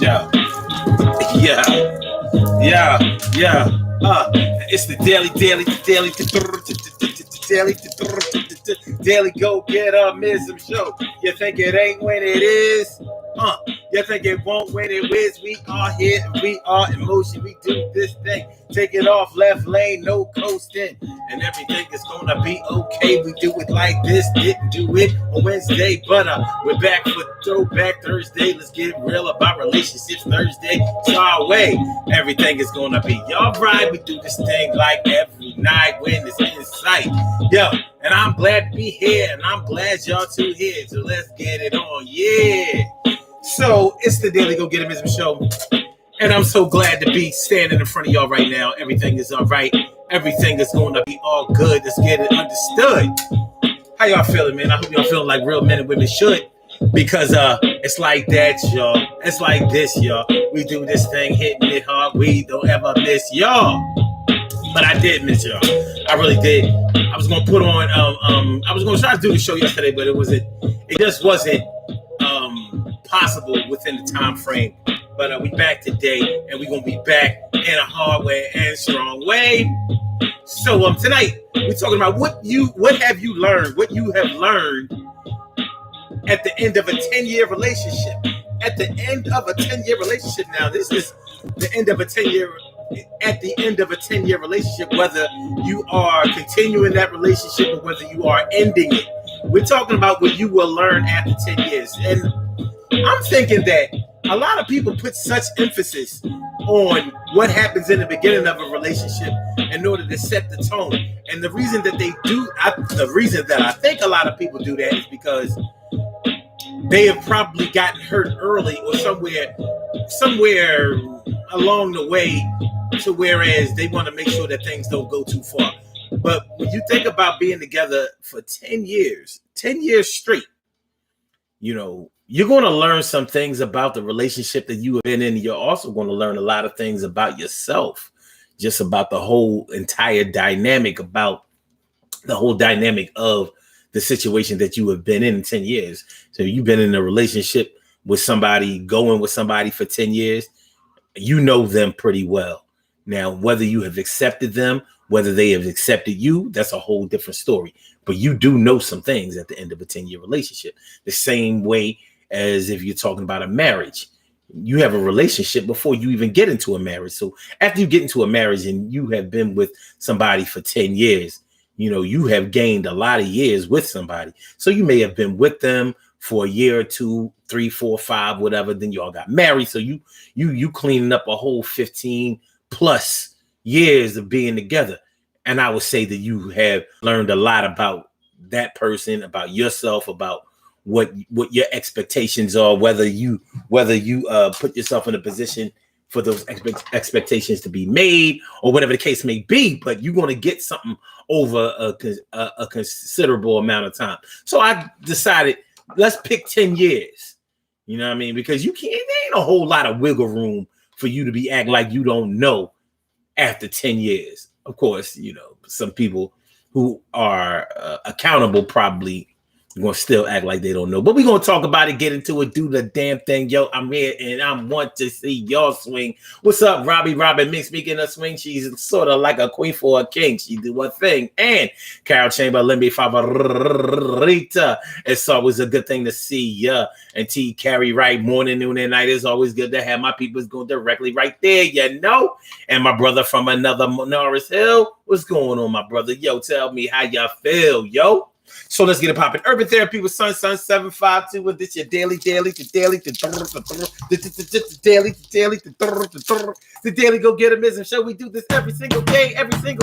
Yeah, yeah, yeah. It's the daily go get mism show. You think it ain't when it is? You think it won't when it is? We are here and we are in motion. We do this thing. Take it off left lane, no coasting. And everything is gonna be okay. We do it like this. Didn't do it on Wednesday, but we're back for Throwback Thursday. Let's get real about relationships Thursday. It's our way. Everything is gonna be all right. We do this thing like every night when it's in sight. Yo, and I'm glad to be here, and I'm glad y'all two here. So let's get it on. Yeah. So it's the Daily Go Get It Mism Show. And I'm so glad to be standing in front of y'all right now. Everything is all right. Everything is going to be all good. Let's get it understood. How y'all feeling, man? I hope y'all feeling like real men and women should. Because it's like that, y'all. It's like this, y'all. We do this thing, hitting it hard. We don't ever miss y'all. But I did miss y'all. I really did. I was gonna put on I was gonna try to do the show yesterday, but it just wasn't possible within the time frame. But we back today, and we're gonna be back in a hard way and strong way. So tonight we're talking about what have you learned at the end of a 10-year relationship. At the end of a 10-year relationship. Now, this is the end of a 10-year. At the end of a 10-year relationship, whether you are continuing that relationship or whether you are ending it. We're talking about what you will learn after 10 years. And I'm thinking that a lot of people put such emphasis on what happens in the beginning of a relationship in order to set the tone. And the reason that the reason that I think a lot of people do that is because they have probably gotten hurt early or somewhere along the way, to whereas they want to make sure that things don't go too far. But when you think about being together for 10 years straight, you're going to learn some things about the relationship that you have been in. You're also going to learn a lot of things about yourself, just about the whole entire dynamic, about the whole dynamic of the situation that you have been in 10 years. So you've been in a relationship with somebody, going with somebody for 10 years. You know them pretty well. Now, whether you have accepted them, whether they have accepted you, that's a whole different story. But you do know some things at the end of a 10-year relationship. The same way as if you're talking about a marriage. You have a relationship before you even get into a marriage. So after you get into a marriage and you have been with somebody for 10 years, you have gained a lot of years with somebody. So you may have been with them for a year or 2, 3, 4, 5, whatever. Then you all got married. So you cleaning up a whole 15 plus years of being together. And I would say that you have learned a lot about that person, about yourself, about what your expectations are, whether you put yourself in a position for those expectations to be made or whatever the case may be, but you're going to get something over a considerable amount of time. So I decided, let's pick 10 years. You know what I mean? Because there ain't a whole lot of wiggle room for you to be acting like you don't know after 10 years. Of course, some people who are accountable probably going to still act like they don't know. But we're going to talk about it, get into it, do the damn thing. Yo, I'm here and I want to see y'all swing. What's up, Robbie? Robin Mix, speaking of swing, she's sort of like a queen for a king. She do one thing. And Carol Chamber, Limby Favorita. It's always a good thing to see ya. And T Carry right morning, noon, and night. It's always good to have my people go directly right there, And my brother from another Norris Hill. What's going on, my brother? Yo, tell me how y'all feel, yo. So let's get it popping. Urban Therapy with Sun 752 with this your daily, the daily go get a mism show. We do this every single day, every day it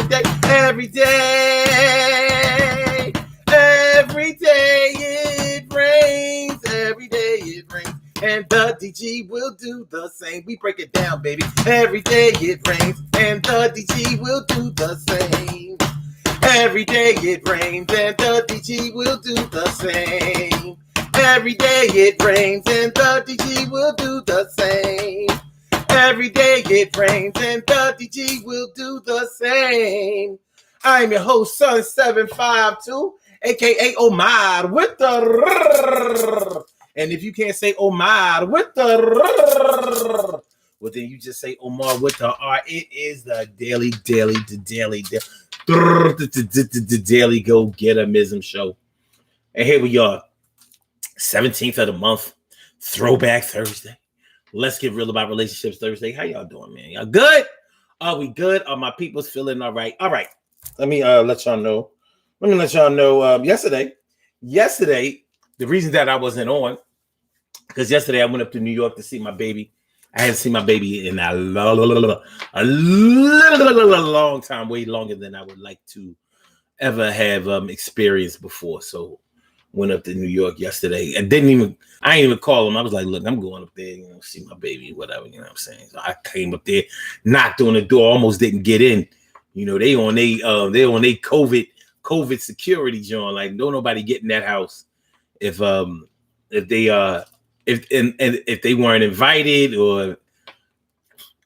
rains, and the DG will do the same. We break it down, baby. Every day it rains, and the DG will do the same. Every day it rains and the DG will do the same. Every day it rains and the DG will do the same. Every day it rains and the DG will do the same. I'm your host, Sun 752, aka Omar with the. And if you can't say Omar with the. well, then you just say Omar with the R. It is the daily go get a mism show. And here we are, 17th of the month, Throwback Thursday. Let's get real about relationships Thursday. How y'all doing, man? Y'all good? Are we good? Are my people's feeling all right? All right. Let me let y'all know. Yesterday, the reason that I wasn't on, because yesterday I went up to New York to see my baby. I hadn't seen my baby in a long time, way longer than I would like to ever have experienced before. So went up to New York yesterday. I didn't even call him. I was like, look, I'm going up there, see my baby, whatever, you know what I'm saying? So I came up there, knocked on the door, almost didn't get in. They on they COVID security, John. Like, don't nobody get in that house if they weren't invited, or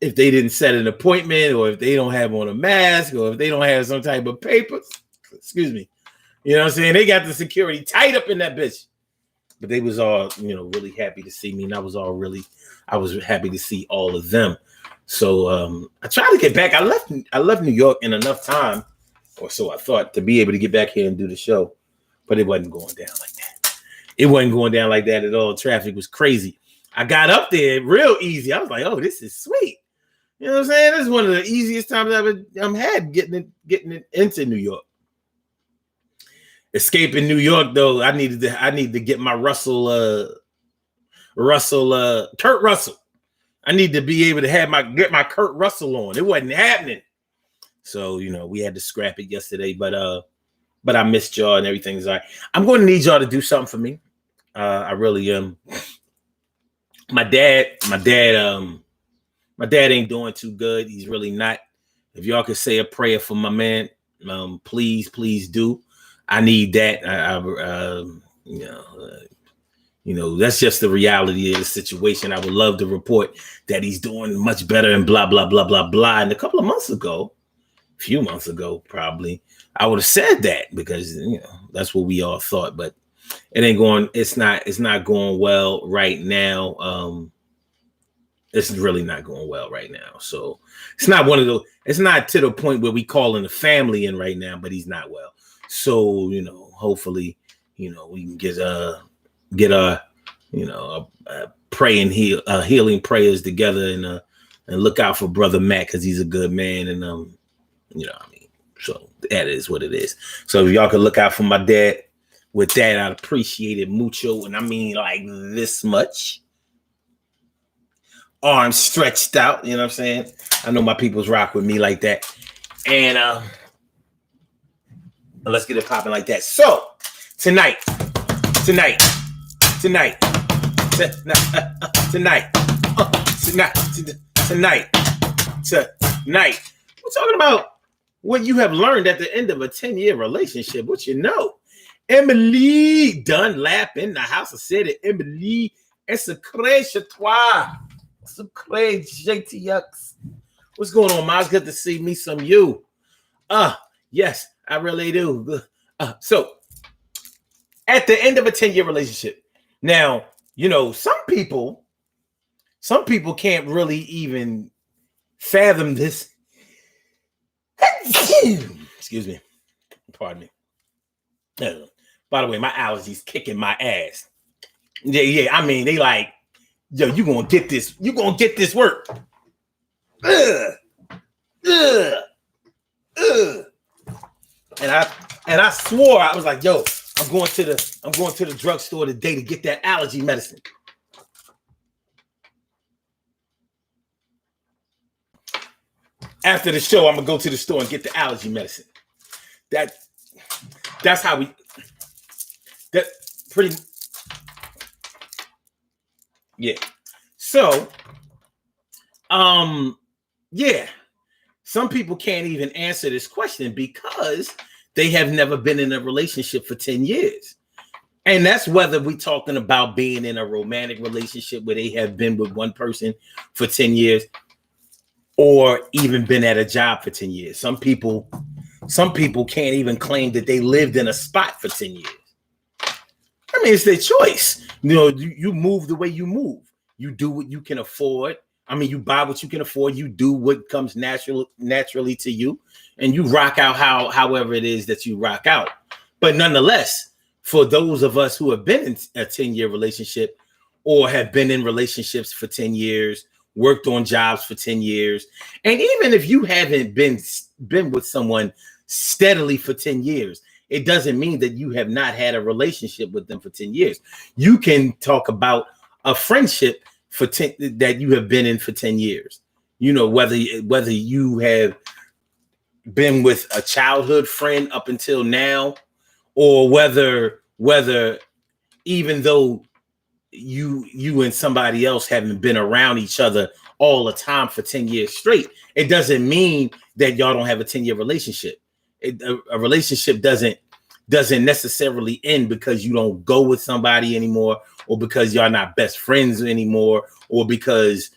if they didn't set an appointment, or if they don't have on a mask, or if they don't have some type of papers. Excuse me. You know what I'm saying? They got the security tight up in that bitch. But they was all, really happy to see me, and I was happy to see all of them. So I tried to get back. I left New York in enough time, or so I thought, to be able to get back here and do the show. But it wasn't going down like that. It wasn't going down like that at all. Traffic was crazy. I got up there real easy. I was like, oh, this is sweet. You know what I'm saying? This is one of the easiest times I've ever had getting it into New York. Escaping New York, though, I need to get my Kurt Russell. I need to be able to get my Kurt Russell on. It wasn't happening. So, we had to scrap it yesterday, but I missed y'all and everything's all right. I'm going to need y'all to do something for me. I really am. My dad ain't doing too good. He's really not. If y'all could say a prayer for my man, please do. I need that. That's just the reality of the situation. I would love to report that he's doing much better and blah, blah, blah, blah, blah. And a few months ago, probably, I would have said that, because, that's what we all thought, but it's not going well right now. It's really not going well right now. So it's not it's not to the point where we calling the family in right now, but he's not well. So, hopefully, we can get our healing prayers together, and look out for Brother Matt, because he's a good man. And, so that is what it is. So if y'all could look out for my dad with that, I'd appreciate it mucho. And I mean, like, this much. Arms stretched out, you know what I'm saying? I know my people's rock with me like that. And let's get it popping like that. So tonight, we're talking about what you have learned at the end of a 10-year relationship. What Emily Dunlap in the house. I said it. Emily, it's a chez toi. Secret JTX. What's going on, Ma? It's good to see me some you. Yes, I really do. So at the end of a 10-year relationship, now, some people can't really even fathom this. Excuse me. Pardon me. By the way, my allergies kicking my ass. Yeah. I mean, they like, yo, you gonna get this work. And I swore, I was like, yo, I'm going to the drugstore today to get that allergy medicine. After the show, I'm gonna go to the store and get the allergy medicine. That's how we. That pretty. Yeah. So, yeah. Some people can't even answer this question because they have never been in a relationship for 10 years. And that's whether we're talking about being in a romantic relationship where they have been with one person for 10 years or even been at a job for 10 years. Some people can't even claim that they lived in a spot for 10 years. I mean, it's their choice. You move the way you move. You do what you can afford I mean, you buy what you can afford. You do what comes naturally to you, and you rock out however it is that you rock out. But nonetheless, for those of us who have been in a 10-year relationship or have been in relationships for 10 years, worked on jobs for 10 years, and even if you haven't been with someone steadily for 10 years, it doesn't mean that you have not had a relationship with them for 10 years. You can talk about a friendship for 10 that you have been in for 10 years. You know, whether you have been with a childhood friend up until now, or whether even though you and somebody else haven't been around each other all the time for 10 years straight, it doesn't mean that y'all don't have a 10-year relationship. A relationship doesn't necessarily end because you don't go with somebody anymore, or because y'all not best friends anymore, or because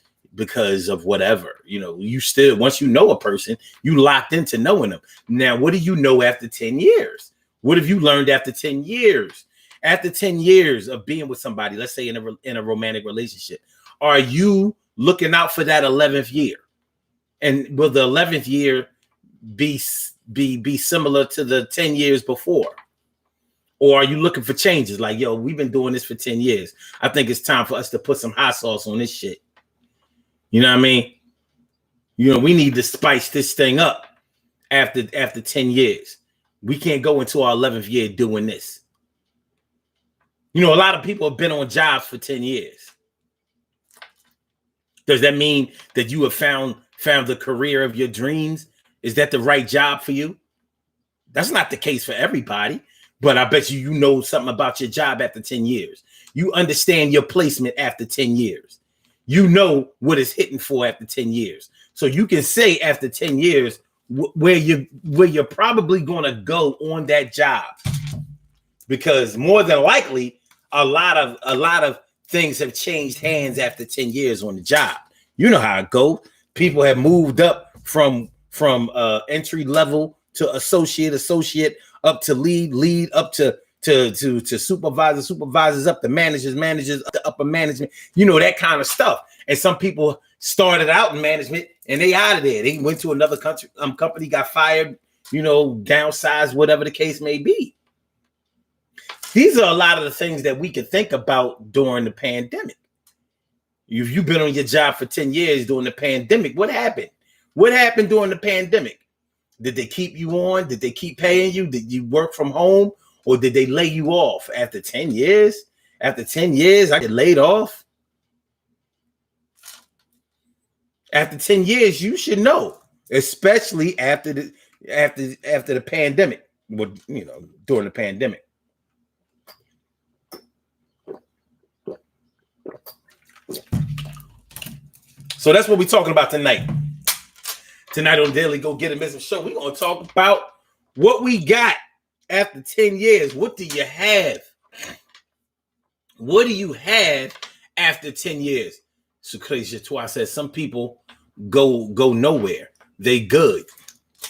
of whatever. You know, you still, once you know a person, you locked into knowing them. Now, what do you know after 10 years? What have you learned after 10 years? After 10 years of being with somebody, let's say in a romantic relationship, are you looking out for that 11th year? And will the 11th year be similar to the 10 years before? Or are you looking for changes? Like, yo, we've been doing this for 10 years. I think it's time for us to put some hot sauce on this shit. You know what I mean? You know, we need to spice this thing up after 10 years. We can't go into our 11th year doing this. You know, a lot of people have been on jobs for 10 years. Does that mean that you have found the career of your dreams? Is that the right job for you? That's not the case for everybody, but I bet you know something about your job after 10 years. You understand your placement after 10 years. You know what it's hitting for after 10 years. So you can say after 10 years where you're probably going to go on that job, because more than likely a lot of things have changed hands after 10 years on the job. You know how it goes. People have moved up from entry level to associate up to lead up to supervisors up to managers up to upper management. You know, that kind of stuff. And some people started out in management and they out of there. They went to another company, got fired, you know, downsized, whatever the case may be. These are a lot of the things that we could think about during the pandemic. If you've been on your job for 10 years during the pandemic, what happened? What happened during the pandemic? Did they keep you on? Did they keep paying you? Did you work from home? Or did they lay you off after 10 years? After 10 years, I get laid off. After 10 years, you should know, especially after the pandemic. Well, you know, during the pandemic. So that's what we're talking about tonight. Tonight on Daily Go Get It Missing Show, we're going to talk about what we got after 10 years. What do you have? What do you have after 10 years? So crazy. I said some people go nowhere. They good.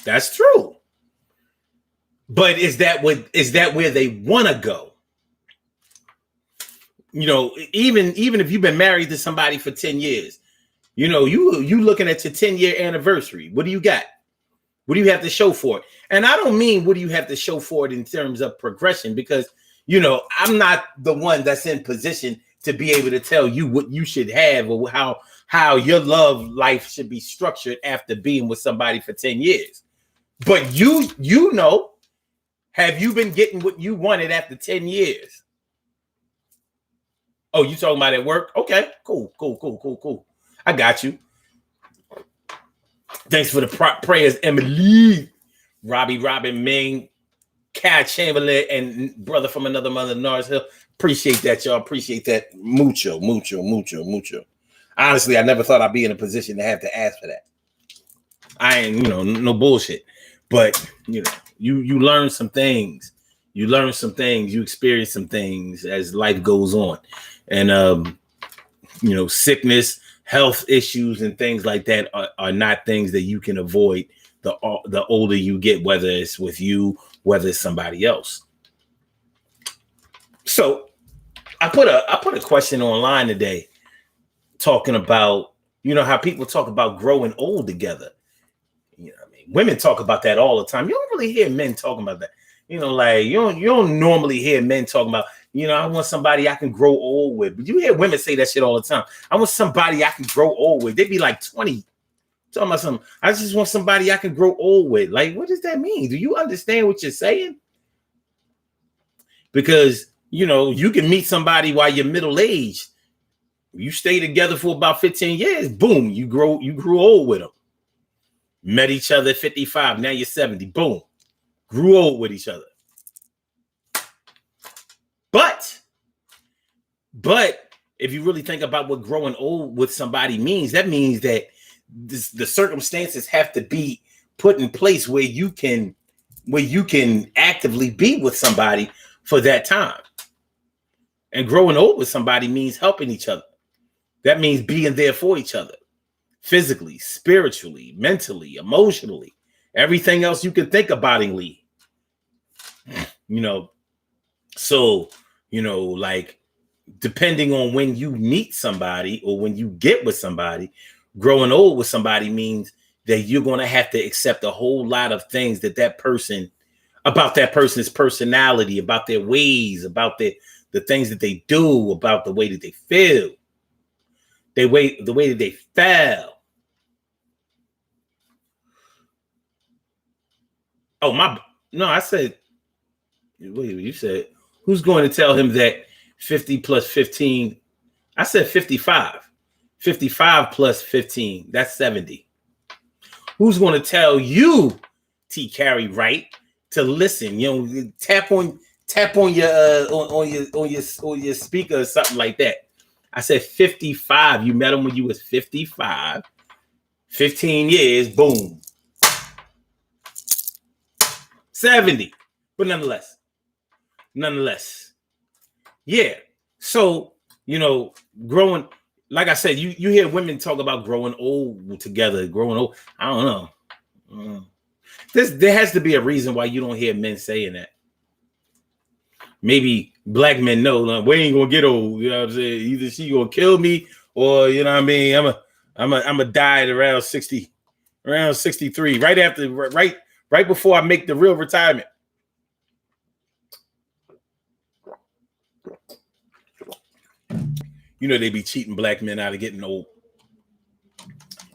That's true. But is that where they want to go? You know, even if you've been married to somebody for 10 years, you know, you looking at your 10-year anniversary. What do you got? What do you have to show for it? And I don't mean what do you have to show for it in terms of progression, because, you know, I'm not the one that's in position to be able to tell you what you should have or how your love life should be structured after being with somebody for 10 years. But you know, have you been getting what you wanted after 10 years? Oh, you talking about at work? Okay, cool. I got you. Thanks for the prayers, Emily, Robbie, Robin, Ming, Kat Chamberlain, and brother from another mother, Nars Hill. Appreciate that, y'all. Appreciate that. Mucho. Honestly, I never thought I'd be in a position to have to ask for that. I ain't, you know, no bullshit. But, you know, you learn some things. You learn some things. You experience some things as life goes on. And, you know, sickness, health issues and things like that are not things that you can avoid the older you get, whether it's with you, whether it's somebody else. So I put a question online today talking about You know how people talk about growing old together. You know what I mean? Women talk about that all the time. You don't really hear men talking about that. You know, like you don't normally hear men talking about, I want somebody I can grow old with. But you hear women say that shit all the time. I want somebody I can grow old with. They be like 20, talking about something. I just want somebody I can grow old with. Like, what does that mean? Do you understand what you're saying? Because, you can meet somebody while you're middle-aged. You stay together for about 15 years, boom, you grew old with them. Met each other at 55, now you're 70, boom, grew old with each other. But if you really think about what growing old with somebody means, that means that the circumstances have to be put in place where you can actively be with somebody for that time. And growing old with somebody means helping each other. That means being there for each other, physically, spiritually, mentally, emotionally, everything else you can think aboutingly. So, like, depending on when you meet somebody or when you get with somebody, growing old with somebody means that you're going to have to accept a whole lot of things about that person's personality, about their ways, about the things that they do, about the way that they feel, the way that they feel. I said, wait, you said, who's going to tell him that 50 plus 15? I said 55. 55 plus 15, that's 70. Who's going to tell you, T. Carey Wright, to listen? Tap on your on your speaker or something like that. I said 55. You met him when you was 55. 15 years, boom. 70. But nonetheless. Yeah. So, growing, like I said, you hear women talk about growing old together, growing old. I don't know. There has to be a reason why you don't hear men saying that. Maybe black men know, like, we ain't gonna get old. You know what I'm saying? Either she gonna kill me, or I'm a die at around 60, around 63, right before I make the real retirement. They be cheating black men out of getting old.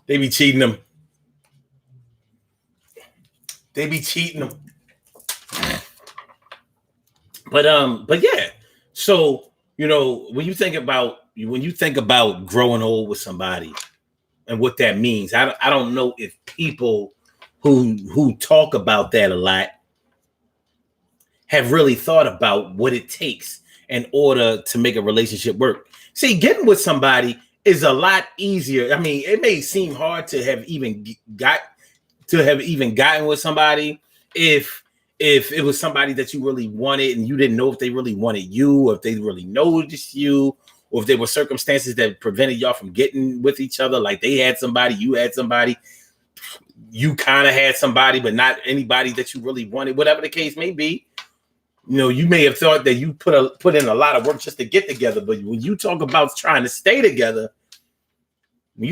They be cheating them. But yeah. So, when you think about growing old with somebody and what that means, I don't know if people who talk about that a lot have really thought about what it takes in order to make a relationship work. See, getting with somebody is a lot easier. I mean, it may seem hard to have even gotten with somebody if it was somebody that you really wanted and you didn't know if they really wanted you, or if they really noticed you, or if there were circumstances that prevented y'all from getting with each other. Like they had somebody, you had somebody, you kind of had somebody, but not anybody that you really wanted, whatever the case may be. You may have thought that you put in a lot of work just to get together, but when you talk about trying to stay together, and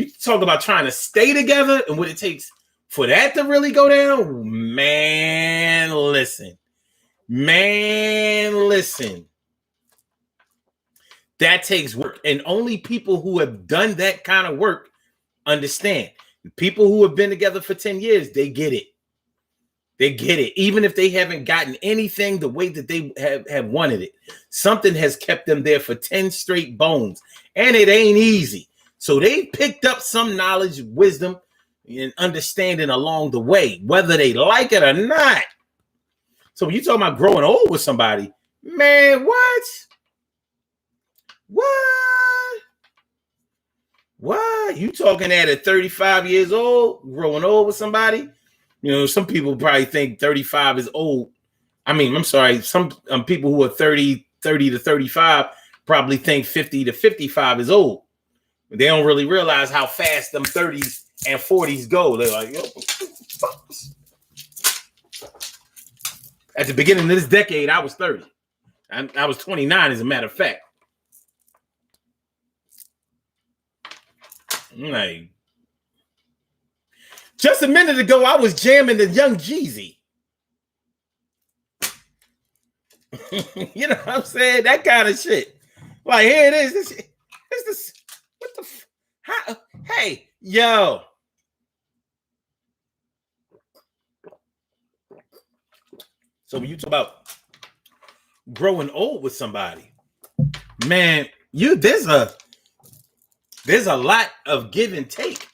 what it takes for that to really go down, man, listen. That takes work, and only people who have done that kind of work understand. People who have been together for 10 years, they get it. Even if they haven't gotten anything the way that they have wanted it. Something has kept them there for 10 straight bones, and it ain't easy. So they picked up some knowledge, wisdom, and understanding along the way, whether they like it or not. So when you talking about growing old with somebody, man, what? You talking at 35 years old, growing old with somebody? Some people probably think 35 is old. I mean, I'm sorry. Some people who are 30 to 35 probably think 50 to 55 is old. They don't really realize how fast them 30s and 40s go. They're like, yo, at the beginning of this decade, I was 30. I was 29, as a matter of fact. Like, just a minute ago, I was jamming the Young Jeezy. You know what I'm saying? That kind of shit. Like, here it is. This what the how, hey, yo. So when you talk about growing old with somebody, man, there's a lot of give and take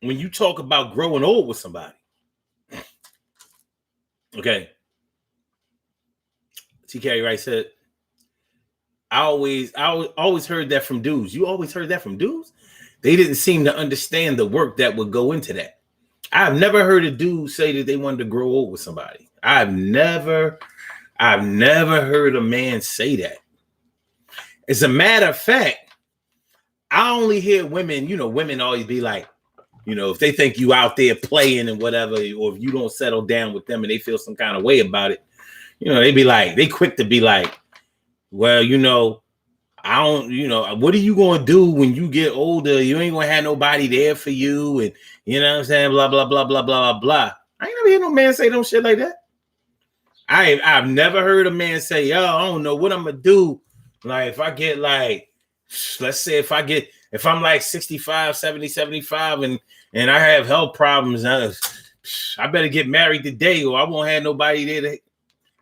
when you talk about growing old with somebody. Okay. TK Wright said, I always heard that from dudes. You always heard that from dudes? They didn't seem to understand the work that would go into that. I've never heard a dude say that they wanted to grow old with somebody. I've never heard a man say that. As a matter of fact, I only hear women, women always be like, if they think you out there playing and whatever, or if you don't settle down with them and they feel some kind of way about it, they be like, they quick to be like, well, I don't, what are you going to do when you get older? You ain't going to have nobody there for you. And you know what I'm saying? Blah, blah, blah, blah, blah, blah, blah. I ain't never hear no man say no shit like that. I've never heard a man say, yo, I don't know what I'm going to do. Like, if I get like, let's say if I'm like 65, 70, 75 and I have health problems, I better get married today or I won't have nobody there.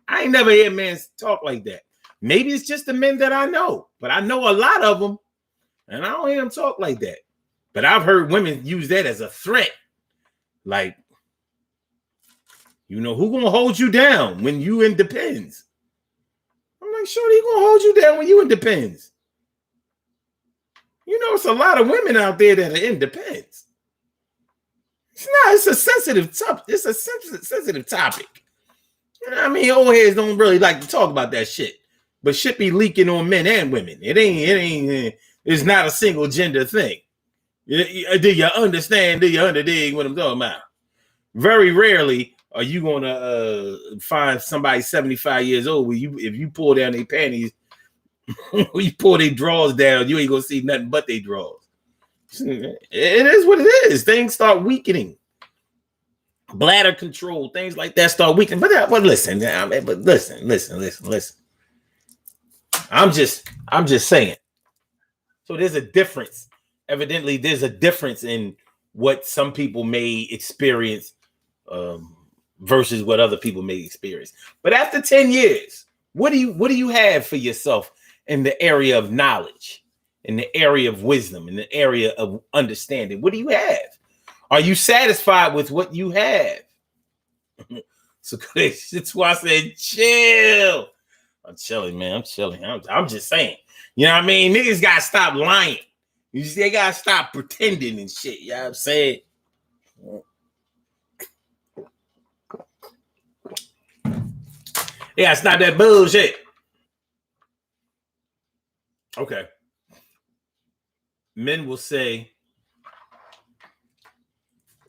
I ain't never hear men talk like that. Maybe it's just the men that I know, but I know a lot of them and I don't hear them talk like that. But I've heard women use that as a threat. Like, who gonna hold you down when you in Depends? I'm like, shorty, gonna hold you down when you in Depends? It's a lot of women out there that are in Depends. It's a sensitive topic. It's a sensitive topic. I mean, old heads don't really like to talk about that shit, but shit be leaking on men and women. It's not a single gender thing. Do you understand? Do you underdig what I'm talking about? Very rarely are you gonna find somebody 75 years old where if you pull down their panties, you pull their drawers down, you ain't gonna see nothing but their drawers. It is what it is. Things start weakening. Bladder control, things like that start weakening. But listen. I'm just saying. So there's a difference. Evidently, there's a difference in what some people may experience versus what other people may experience. But after 10 years, what do you have for yourself in the area of knowledge, in the area of wisdom, in the area of understanding? What do you have? Are you satisfied with what you have? So that's why I said chill. I'm chilling, man. I'm chilling. I'm just saying. You know what I mean? Niggas gotta stop lying. They gotta stop pretending and shit. You know what I'm saying? They gotta stop that bullshit. Okay. Men will say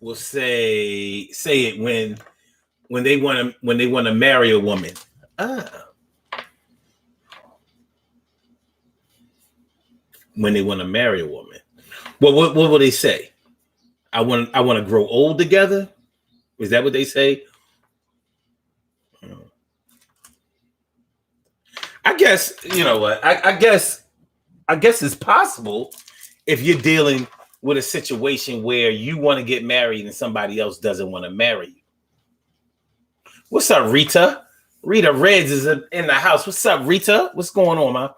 it when they want to marry a woman. When they want to marry a woman. Well, what will they say? I want to grow old together? Is that what they say? I guess, you know what? I guess it's possible if you're dealing with a situation where you want to get married and somebody else doesn't want to marry you. What's up, Rita? Rita Reds is in the house. What's up, Rita? What's going on, man?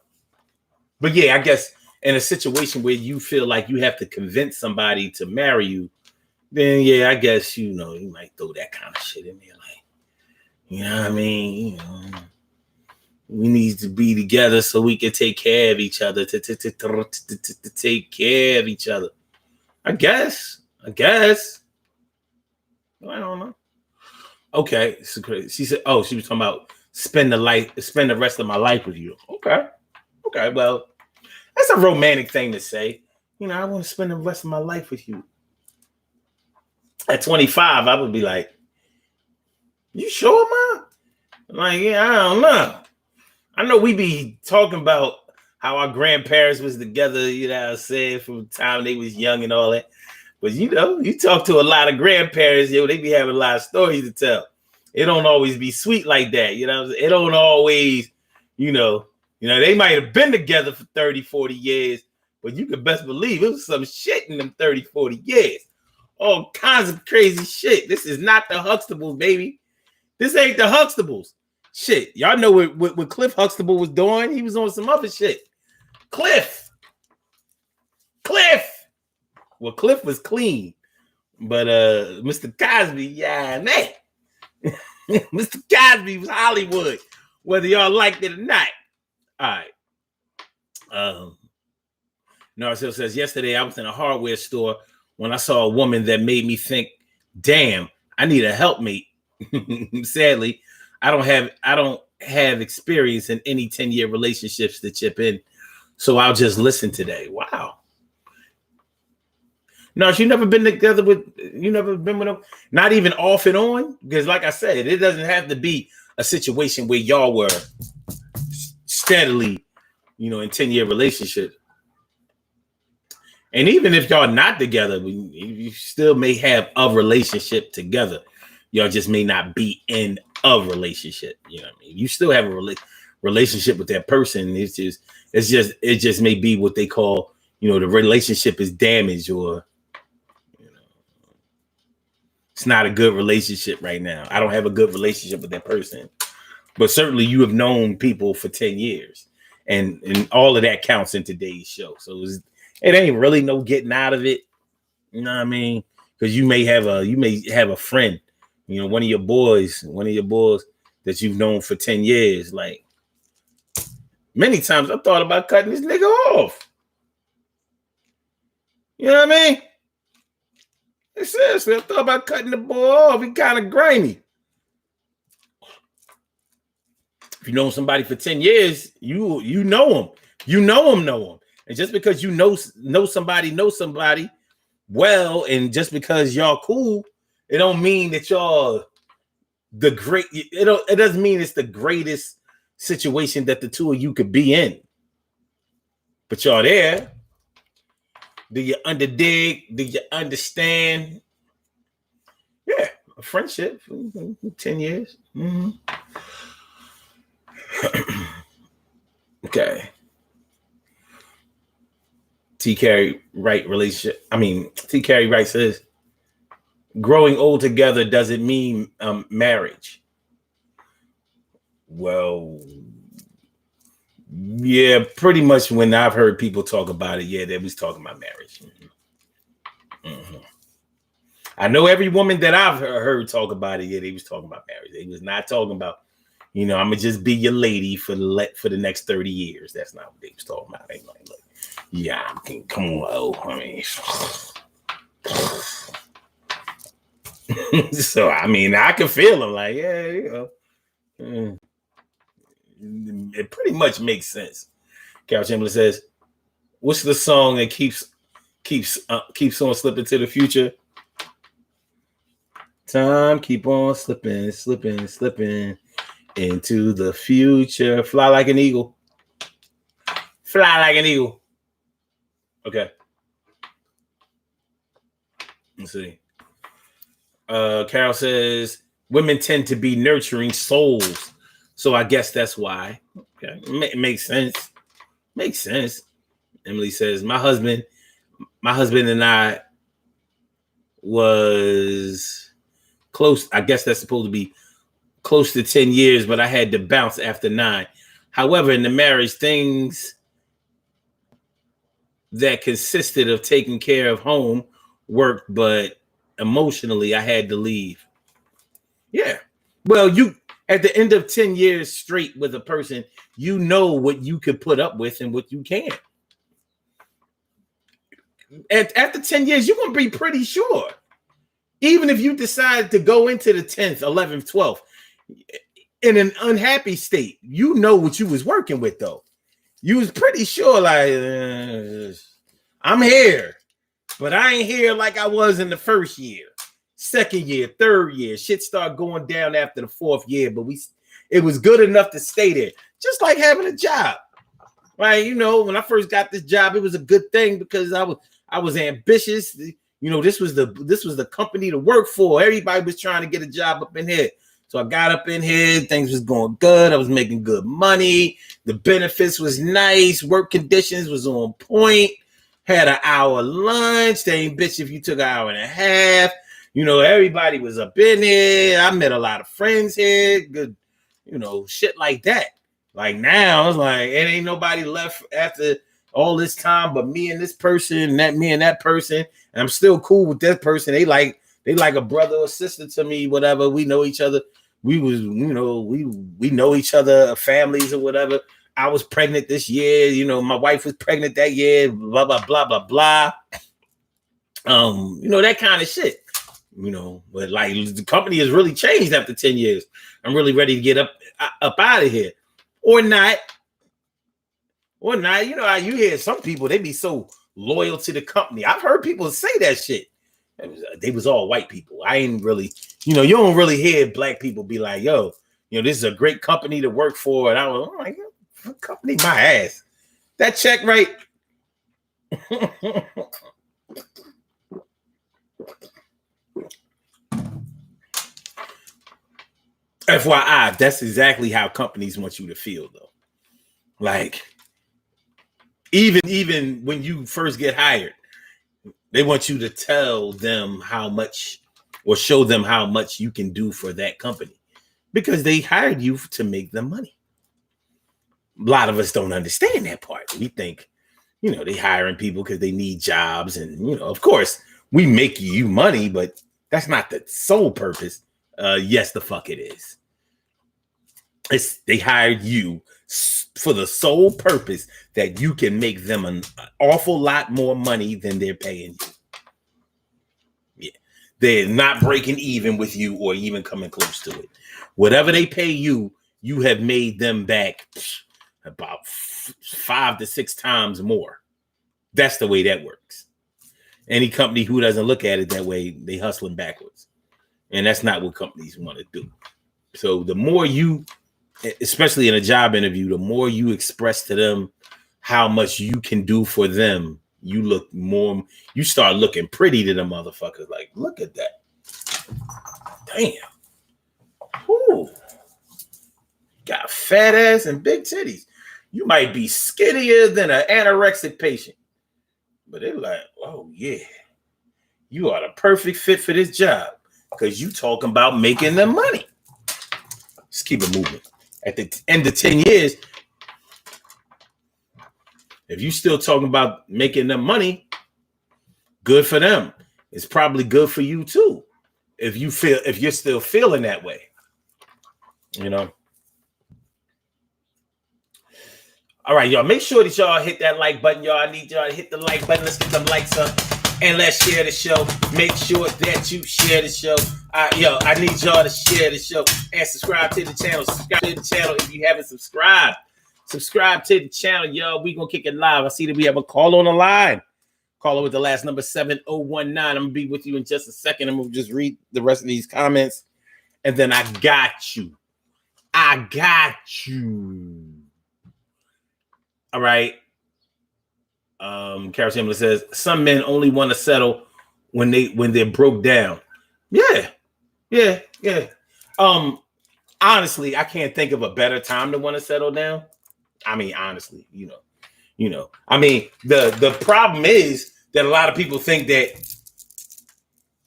But yeah, I guess in a situation where you feel like you have to convince somebody to marry you, then yeah, I guess, you might throw that kind of shit in there. Like, you know what I mean? We need to be together so we can take care of each other. To take care of each other. I guess. I don't know. Okay, so she said, "Oh, she was talking about spend the rest of my life with you." Okay, well, that's a romantic thing to say. I want to spend the rest of my life with you. At 25, I would be like, "You sure, man?" I'm like, yeah, I don't know. I know we be talking about how our grandparents was together, you know what I'm saying, from the time they was young and all that. But you know, you talk to a lot of grandparents, yo, they be having a lot of stories to tell. It don't always be sweet like that, you know. It don't always, you know, they might have been together for 30, 40 years, but you could best believe it was some shit in them 30, 40 years. All kinds of crazy shit. This is not the Huxtables, baby. This ain't the Huxtables. Shit, y'all know what Cliff Huxtable was doing. He was on some other shit. Cliff. Well, Cliff was clean, but Mr. Cosby, yeah, man. Mr. Cosby was Hollywood, whether y'all liked it or not. All right. Narcel says, yesterday I was in a hardware store when I saw a woman that made me think, damn, I need a helpmate. Sadly, I don't have experience in any 10-year relationships to chip in, so I'll just listen today. Wow. No, you never been together with, you never been with them, not even off and on? Because like I said, it doesn't have to be a situation where y'all were steadily, in 10-year relationship. And even if y'all not together, you still may have a relationship together. Y'all just may not be in a relationship. You know what I mean? You still have a relationship with that person. It just may be what they call, the relationship is damaged, or it's not a good relationship right now. I don't have a good relationship with that person. But certainly you have known people for 10 years. And all of that counts in today's show. So it ain't really no getting out of it. You know what I mean? Because you may have a friend, one of your boys that you've known for 10 years. Like, many times I thought about cutting this nigga off. You know what I mean? Seriously, I thought about cutting the boy off. He kind of grimy. If you know somebody for 10 years, you know him. You know him. And just because you know somebody well, and just because y'all cool, it don't mean that y'all it doesn't mean it's the greatest situation that the two of you could be in. But y'all there. Do you underdig? Do you understand? Yeah, a friendship, 10 years. Mm-hmm. Okay. T. Carey Wright says, growing old together doesn't mean marriage. Well, yeah, pretty much when I've heard people talk about it, yeah, they was talking about marriage. Mm-hmm. I know every woman that I've heard talk about it, yeah, they was talking about marriage. They was not talking about, I'm gonna just be your lady for the next 30 years. That's not what they was talking about. They like, look, yeah, come on, so I can feel them like, yeah, it pretty much makes sense. Carol Chamberlain says, what's the song that keeps on slipping to the future? Time keep on slipping into the future. Fly like an eagle. Okay. Let's see. Carol says, women tend to be nurturing souls. So I guess that's why. Okay. Makes sense. Emily says, my husband and I was close. I guess that's supposed to be close to 10 years, but I had to bounce after 9. However, in the marriage, things that consisted of taking care of home worked, but emotionally I had to leave. Yeah. Well, at the end of 10 years straight with a person, you know what you could put up with and what you can't. After 10 years, you're going to be pretty sure. Even if you decide to go into the 10th, 11th, 12th in an unhappy state, you know what you was working with, though. You was pretty sure, like, I'm here, but I ain't here like I was in the first year, second year, third year. Shit started going down after the 4th year, but it was good enough to stay there. Just like having a job. Right? You know, when I first got this job, it was a good thing because I was ambitious. You know, this was the company to work for. Everybody was trying to get a job up in here. So I got up in here, things was going good. I was making good money. The benefits was nice. Work conditions was on point. Had an hour lunch. They ain't bitch if you took an hour and a half. You know, everybody was up in here. I met a lot of friends here. Good, you know, shit like that. Like now, it's like it ain't nobody left after all this time but me and this person, and me and that person. And I'm still cool with that person. They like a brother or sister to me, whatever. We know each other. We know each other, families or whatever. I was pregnant this year. You know, my wife was pregnant that year. Blah blah blah blah blah. You know, that kind of shit. You know, but like the company has really changed after 10 years. I'm really ready to get up out of here. Or not. You know how you hear some people, they be so loyal to the company. I've heard people say that shit. They was all white people. I ain't really, you know, you don't really hear black people be like, yo, you know, this is a great company to work for. And I was like, company my ass. That check right. FYI, that's exactly how companies want you to feel, though. Like, even when you first get hired, they want you to tell them how much or show them how much you can do for that company because they hired you to make them money. A lot of us don't understand that part. We think, you know, they hiring people because they need jobs. And, you know, of course, we make you money, but that's not the sole purpose. Yes, the fuck it is. They hired you for the sole purpose that you can make them an awful lot more money than they're paying you. Yeah, they're not breaking even with you or even coming close to it. Whatever they pay you, you have made them back about 5 to 6 times more. That's the way that works. Any company who doesn't look at it that way, they hustling backwards. And that's not what companies want to do. So the more you, especially in a job interview, the more you express to them how much you can do for them, you start looking pretty to them motherfuckers. Like, look at that. Damn. Ooh. Got fat ass and big titties. You might be skinnier than an anorexic patient. But they're like, oh yeah, you are the perfect fit for this job because you talking about making them money. Just keep it moving. At the end of 10 years, if you still talking about making them money, good for them. It's probably good for you too. If you're still feeling that way, you know. All right, y'all. Make sure that y'all hit that like button, y'all. I need y'all to hit the like button. Let's get them likes up and let's share the show. Make sure that you share the show. I need y'all to share the show and subscribe to the channel. Subscribe to the channel if you haven't subscribed. Subscribe to the channel, y'all. We gonna kick it live. I see that we have a call on the line. Caller with the last number 7019. I'm gonna be with you in just a second. I'm gonna just read the rest of these comments, and then I got you. All right. Carol Chamberlain says some men only want to settle when they're broke down. Yeah. Honestly, I can't think of a better time to want to settle down. I mean, honestly, you know. I mean, the problem is that a lot of people think that,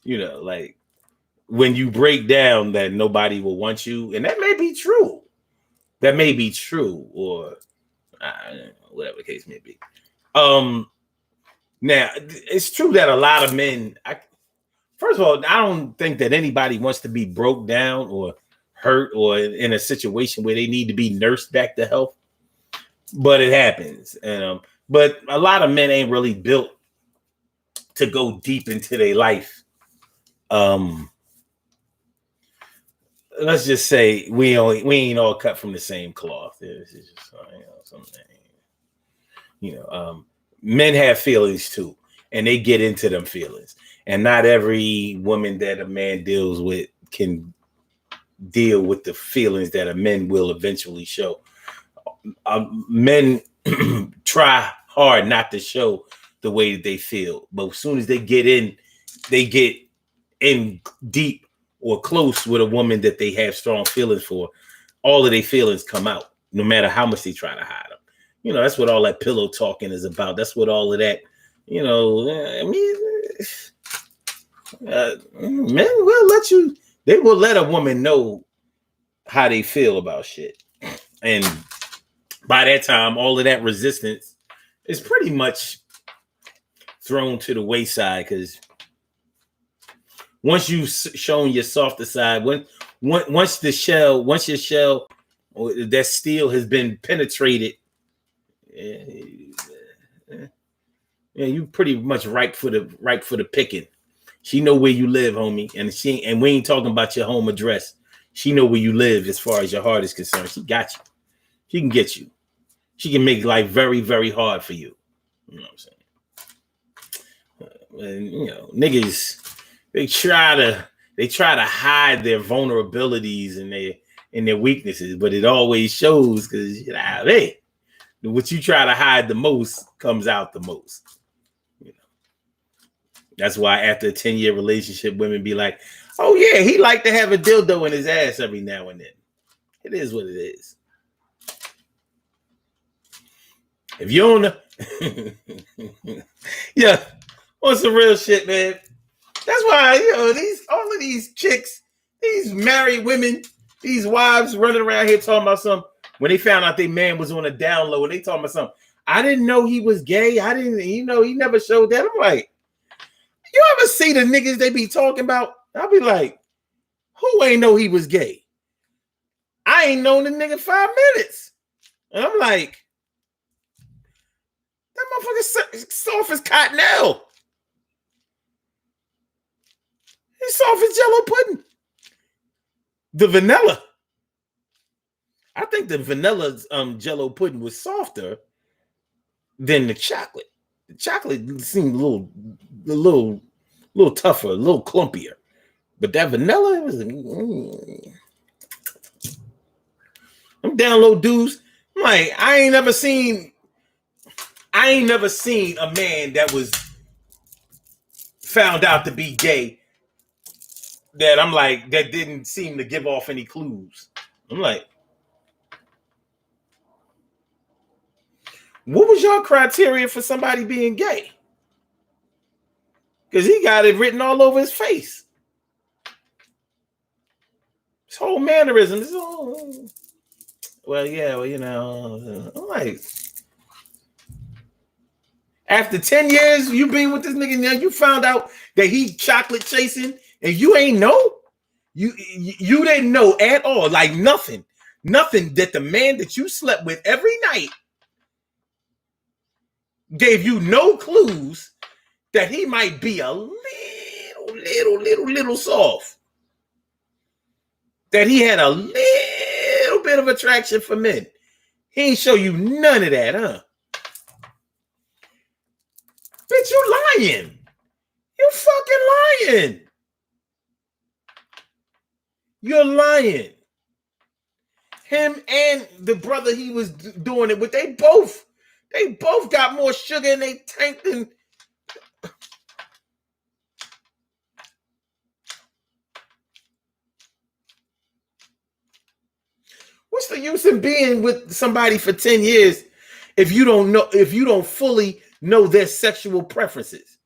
you know, like when you break down that nobody will want you, and that may be true. Or whatever the case may be. Now it's true that a lot of men. First of all, I don't think that anybody wants to be broke down or hurt or in a situation where they need to be nursed back to health. But it happens, but a lot of men ain't really built to go deep into their life. Let's just say we ain't all cut from the same cloth. It's just something. Men have feelings too, and they get into them feelings. And not every woman that a man deals with can deal with the feelings that a man will eventually show. Men try hard not to show the way that they feel. But as soon as they get in deep or close with a woman that they have strong feelings for, all of their feelings come out, no matter how much they try to hide them. You know, that's what all that pillow talking is about. That's what all of that, you know, I mean, men will let you, they will let a woman know how they feel about shit. And by that time, all of that resistance is pretty much thrown to the wayside, because once you've shown your softer side, once your shell, that steel has been penetrated, you pretty much ripe for the picking. She know where you live, homie, and we ain't talking about your home address. She know where you live as far as your heart is concerned. She got you. She can get you. She can make life very, very hard for you. You know what I'm saying? And, you know, niggas, they try to hide their vulnerabilities and their weaknesses, but it always shows, because hey, what you try to hide the most comes out the most. You know, that's why after a 10-year relationship, women be like, "Oh yeah, he like to have a dildo in his ass every now and then." It is what it is. If you don't know, yeah, on some real shit, man. That's why, you know, all of these chicks, these married women, these wives running around here talking about something. When they found out their man was on a down low, and they talking about something, I didn't know he was gay. I didn't, he never showed that. I'm like, you ever see the niggas they be talking about? I'll be like, who ain't know he was gay? I ain't known the nigga 5 minutes. And I'm like, that motherfucker soft as cottonelle. He's soft as Jello pudding. The vanilla. I think the vanilla Jello pudding was softer than the chocolate. The chocolate seemed a little tougher, a little clumpier. But that vanilla was. I'm down low dudes. I'm like, I ain't never seen a man that was found out to be gay that I'm like, that didn't seem to give off any clues. I'm like, what was your criteria for somebody being gay? Because he got it written all over his face. His whole mannerism. Well, you know, I'm like, after 10 years you been with this nigga, now you found out that he chocolate chasing, and you ain't know? You didn't know at all, like nothing that the man that you slept with every night gave you no clues that he might be a little soft. That he had a little bit of attraction for men. He ain't show you none of that, huh? Bitch, you lying. You fucking lying. You're lying. Him and the brother he was doing it with, they both got more sugar in their tank than. What's the use in being with somebody for 10 years if you don't fully know their sexual preferences?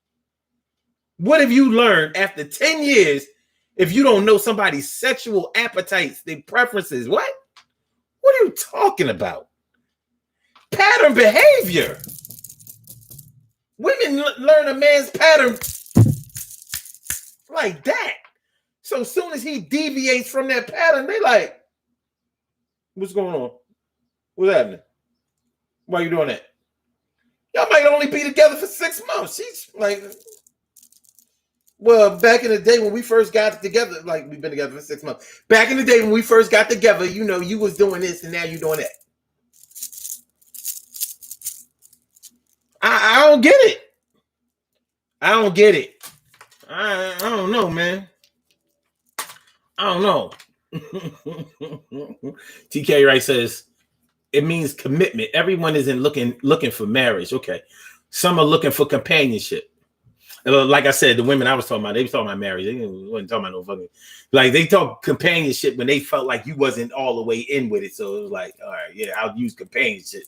What have you learned after 10 years if you don't know somebody's sexual appetites, their preferences? What are you talking about? Pattern behavior. Women learn a man's pattern like that. So as soon as he deviates from that pattern, they like, what's going on? What's happening? Why are you doing that? Y'all might only be together for 6 months. She's like, well, back in the day when we first got together, like we've been together for 6 months. Back in the day when we first got together, you know, you was doing this and now you're doing that. I don't get it. I don't get it. I don't know, man. I don't know. TK Wright says, it means commitment. Everyone isn't looking for marriage. Okay. Some are looking for companionship. Like I said, the women I was talking about, they was talking about marriage. They wasn't talking about no fucking, like they talk companionship when they felt like you wasn't all the way in with it. So it was like, all right, yeah, I'll use companionship,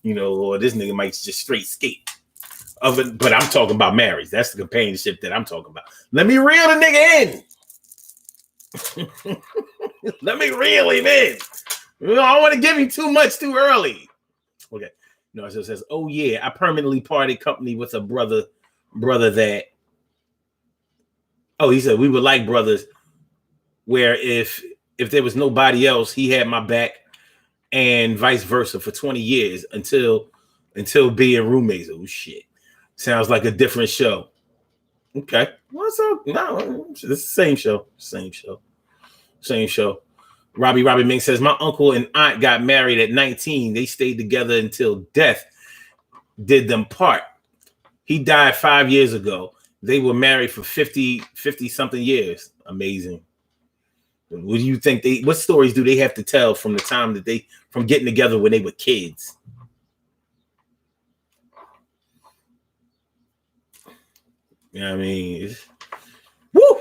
or this nigga might just straight skate. But I'm talking about marriage. That's the companionship that I'm talking about. Let me reel the nigga in. Let me reel him in. I don't want to give him too much too early. Okay. No, it says, oh yeah, I permanently parted company with a brother that, he said we were like brothers, where if there was nobody else, he had my back, and vice versa for 20 years until being roommates. Oh shit. Sounds like a different show. Okay. Well, no, it's the same show. Same show. Robbie Ming says, my uncle and aunt got married at 19. They stayed together until death did them part. He died 5 years ago. They were married for 50 something years. Amazing. What do you think what stories do they have to tell from the time that from getting together when they were kids? You know what I mean? Woo!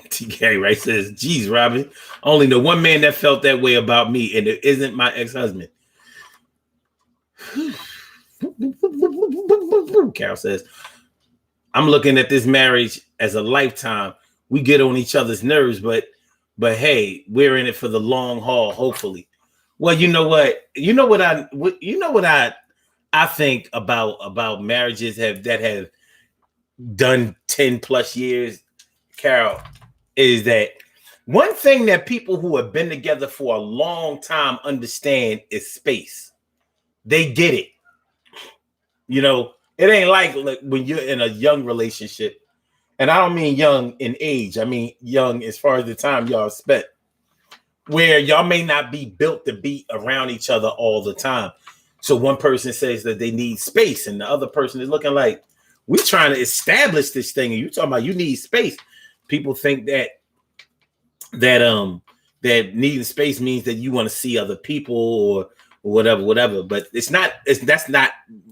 T. Gary Wright says, geez, Robin, I only know one man that felt that way about me, and it isn't my ex-husband. Carol says, I'm looking at this marriage as a lifetime. We get on each other's nerves, but hey, we're in it for the long haul, hopefully. Well, you know what I think about marriages that have done 10 plus years, Carol, is that one thing that people who have been together for a long time understand is space. They get it. It ain't like when you're in a young relationship, and I don't mean young in age. I mean young as far as the time y'all spent, where y'all may not be built to be around each other all the time. So one person says that they need space, and the other person is looking like, we're trying to establish this thing, and you're talking about you need space. People think that needing space means that you want to see other people or whatever. But that's not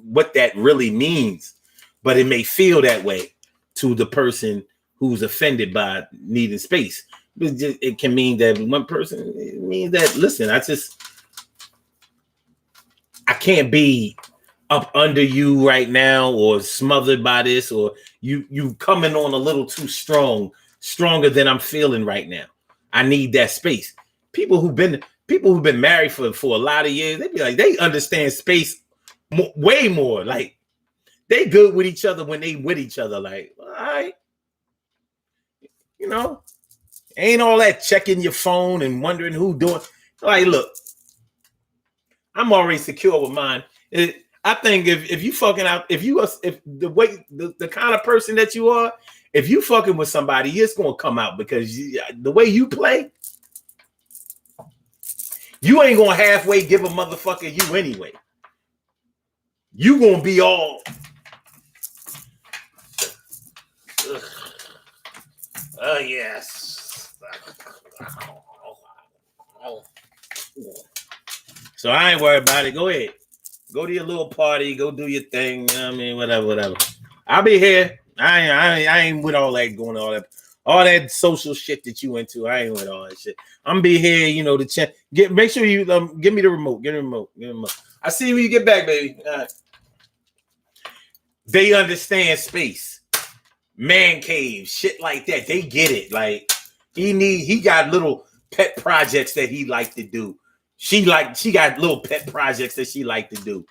what that really means. But it may feel that way to the person who's offended by needing space. It can mean that one person, it means that, listen, I can't be up under you right now, or smothered by this, or you coming on a little too stronger than I'm feeling right now. I need that space. People who've been married for a lot of years, they be like, they understand space way more. Like, they good with each other when they with each other. Like, all right, ain't all that checking your phone and wondering who doing. Like, look, I'm already secure with mine. I think if you fucking out, if the way the kind of person that you are, if you fucking with somebody, it's gonna come out, because the way you play, you ain't gonna halfway give a motherfucker you anyway. You gonna be all. Oh yes. So I ain't worried about it. Go ahead. Go to your little party. Go do your thing. I mean, whatever. I'll be here. I ain't with all that going on. All that social shit that you into. I ain't with all that shit. I'm be here, to check. Make sure you give me the remote. Get the remote. I see you when you get back, baby. All right. They understand space, man cave, shit like that. They get it. Like, he got little pet projects that he like to do. She got little pet projects that she like to do.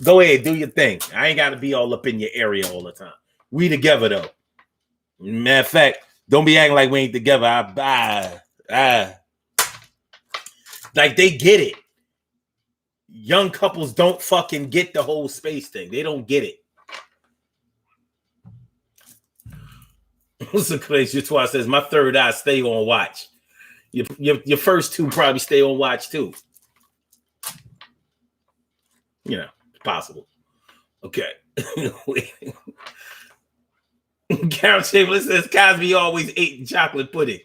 Go ahead, do your thing. I ain't got to be all up in your area all the time. We together though. Matter of fact, don't be acting like we ain't together. Like, they get it. Young couples don't fucking get the whole space thing. They don't get it. What's the place? Your twat says, my third eye stay on watch. Your first two probably stay on watch too. It's possible. Okay. Carol Chamberlain says Cosby always ate chocolate pudding.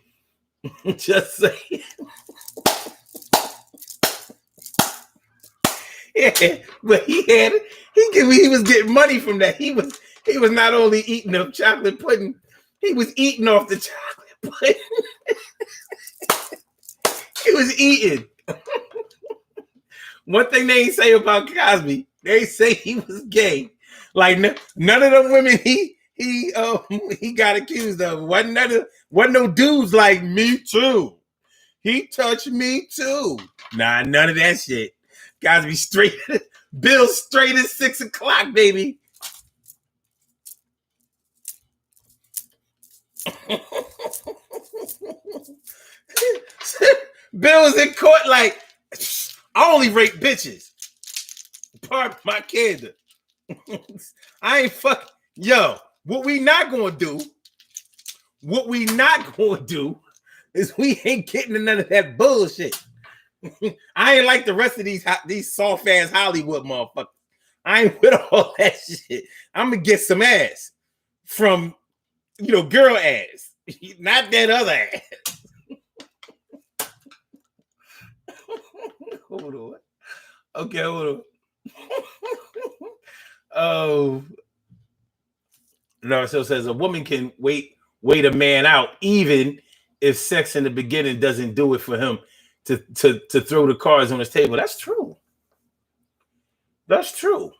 Just saying. Yeah, but he was getting money from that. He was not only eating the chocolate pudding, he was eating off the chocolate pudding. He was eating. One thing they ain't say about Cosby, they say he was gay. Like none of them women he got accused of wasn't no dudes like me too. He touched me too. Nah, none of that shit. Cosby straight, Bill straight at 6 o'clock, baby. Bill was in court like, I only rape bitches. Pardon my kid. I ain't fuck. Yo, what we not gonna do is we ain't getting none of that bullshit. I ain't like the rest of these soft ass Hollywood motherfuckers. I ain't with all that shit. I'm gonna get some ass from, girl ass, not that other ass. Hold on. Okay, hold on. Oh no, so it says a woman can wait a man out even if sex in the beginning doesn't do it for him to throw the cards on his table. That's true. That's true.